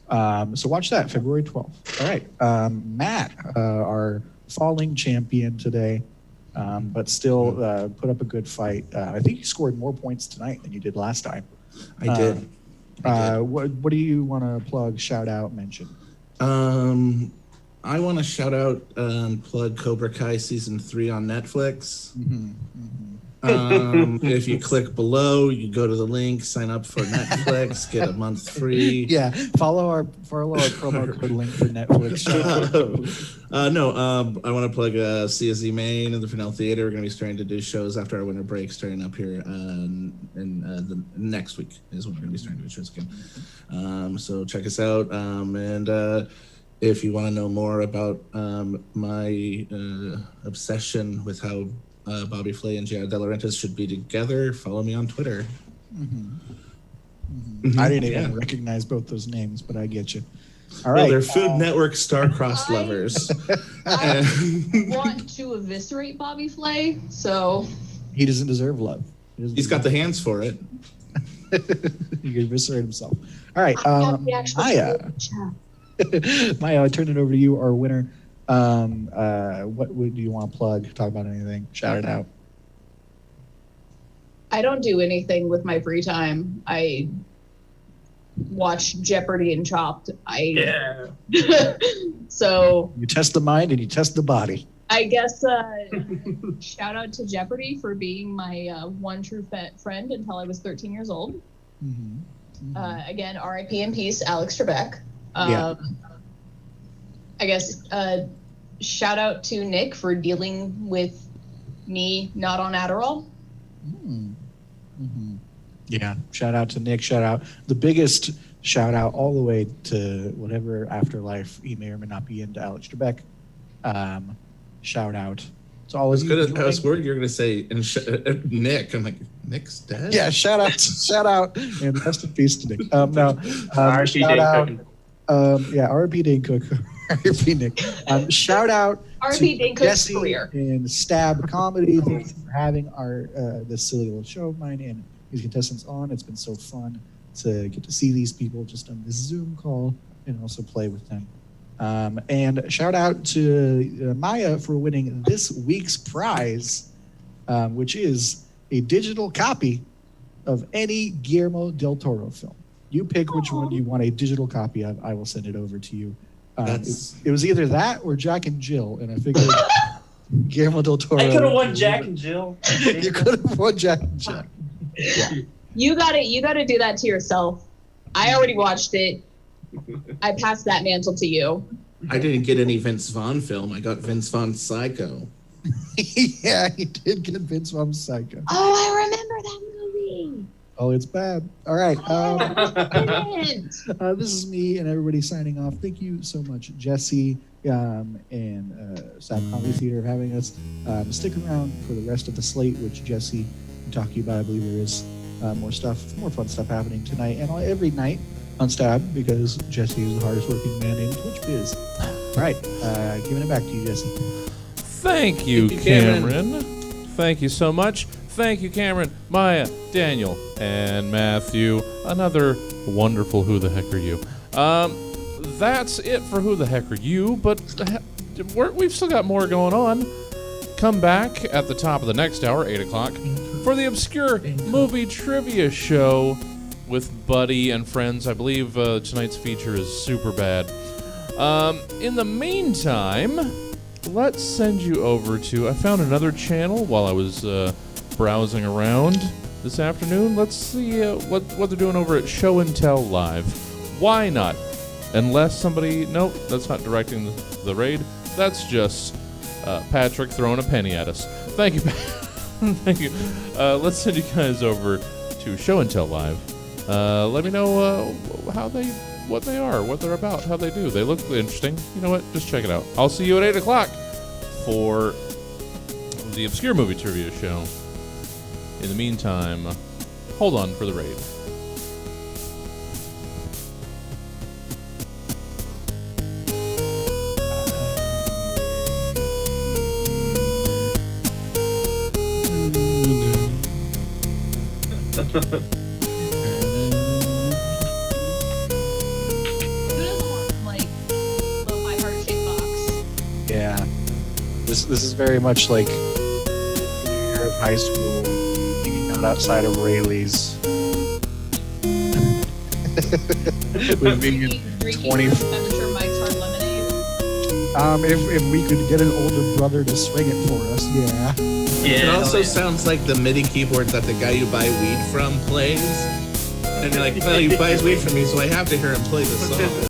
So watch that, February 12th. All right. Matt, our falling champion today, but still put up a good fight. I think you scored more points tonight than you did last time. I did. What do you want to plug, shout out, mention? I want to shout out and plug Cobra Kai Season 3 on Netflix. If you click below, you go to the link, sign up for Netflix, get a month free. Yeah, follow our promo code link for Netflix. I want to plug CSZ Maine and the Fresnel Theater. We're going to be starting to do shows after our winter break, starting up here in the next week is when we're going to be starting to do shows again. So check us out. And if you want to know more about my obsession with how Bobby Flay and Jared De Laurentiis should be together, follow me on Twitter. I didn't even recognize both those names, but I get you. All right. Well, they're Food Network star-crossed lovers. I want to eviscerate Bobby Flay, so... He doesn't deserve love. He's got the hands for it. He can eviscerate himself. All right. Maya, I turn it over to you, our winner. What do you want to plug? Talk about anything? Shout it out. I don't do anything with my free time. I watch Jeopardy and Chopped. So you test the mind and you test the body. I guess shout out to Jeopardy for being my one true friend until I was 13 years old. Again, R.I.P. in peace, Alex Trebek. I guess shout out to Nick for dealing with me not on Adderall. Yeah, shout out to Nick. Shout out the biggest shout out all the way to whatever afterlife he may or may not be into, Alex Trebek. Shout out to all of you. I was worried you were going to say Nick. I'm like, Nick's dead? Yeah, shout out, and rest in peace to Nick. R.I.P. Dane Cook. R.I.P. Dane Cook. R.I.P. Nick. Shout out R.I.P. Dane Cook's Jesse career. And Stab Comedy. Thank you for having our this silly little show of mine and these contestants on. It's been so fun to get to see these people just on this Zoom call and also play with them. And shout out to Maya for winning this week's prize, which is a digital copy of any Guillermo del Toro film. You pick which one you want a digital copy of. I will send it over to you. It was either that or Jack and Jill, and I figured Guillermo del Toro. I could have won Jack and Jill. You could have won Jack and Jill. Yeah. You gotta do that to yourself. I already watched it. I passed that mantle to you. I didn't get any Vince Vaughn film. I got Vince Vaughn's Psycho. Yeah, he did get Vince Vaughn's Psycho. Oh, I remember that movie. Oh, it's bad. All right. Brilliant. This is me and everybody signing off. Thank you so much, Jesse and Stab Comedy Theater, for having us. Stick around for the rest of the slate, which Jesse can talk to you about. I believe there is more fun stuff happening tonight and every night on Stab, because Jesse is the hardest working man in Twitch biz. All right. Giving it back to you, Jesse. Thank you, Cameron. Thank you so much. Thank you, Cameron, Maya, Daniel, and Matthew. Another wonderful Who the Heck Are You? That's it for Who the Heck Are You, but we've still got more going on. Come back at the top of the next hour, 8 o'clock, for the Obscure Movie Trivia Show with Buddy and friends. I believe tonight's feature is super bad. In the meantime, let's send you over to... I found another channel while I was browsing around this afternoon. Let's see what they're doing over at Show and Tell Live. Why not? Unless somebody... Nope, that's not directing the raid. That's just Patrick throwing a penny at us. Thank you. Thank you. Let's send you guys over to Show and Tell Live. Let me know what they are, what they're about, how they do. They look interesting. You know what? Just check it out. I'll see you at 8 o'clock for the Obscure Movie Trivia Show. In the meantime, hold on for the raid. Who doesn't want, like, lo-fi heart-shaped box? Yeah. This is very much like year of high school, hanging out outside of Rayleigh's. With being Drinking 20. Temperature Mike's Hard Lemonade. If we could get an older brother to swing it for us, yeah. It also sounds like the MIDI keyboard that the guy you buy weed from plays. And you're like, well, he buys weed from me, so I have to hear him play the song.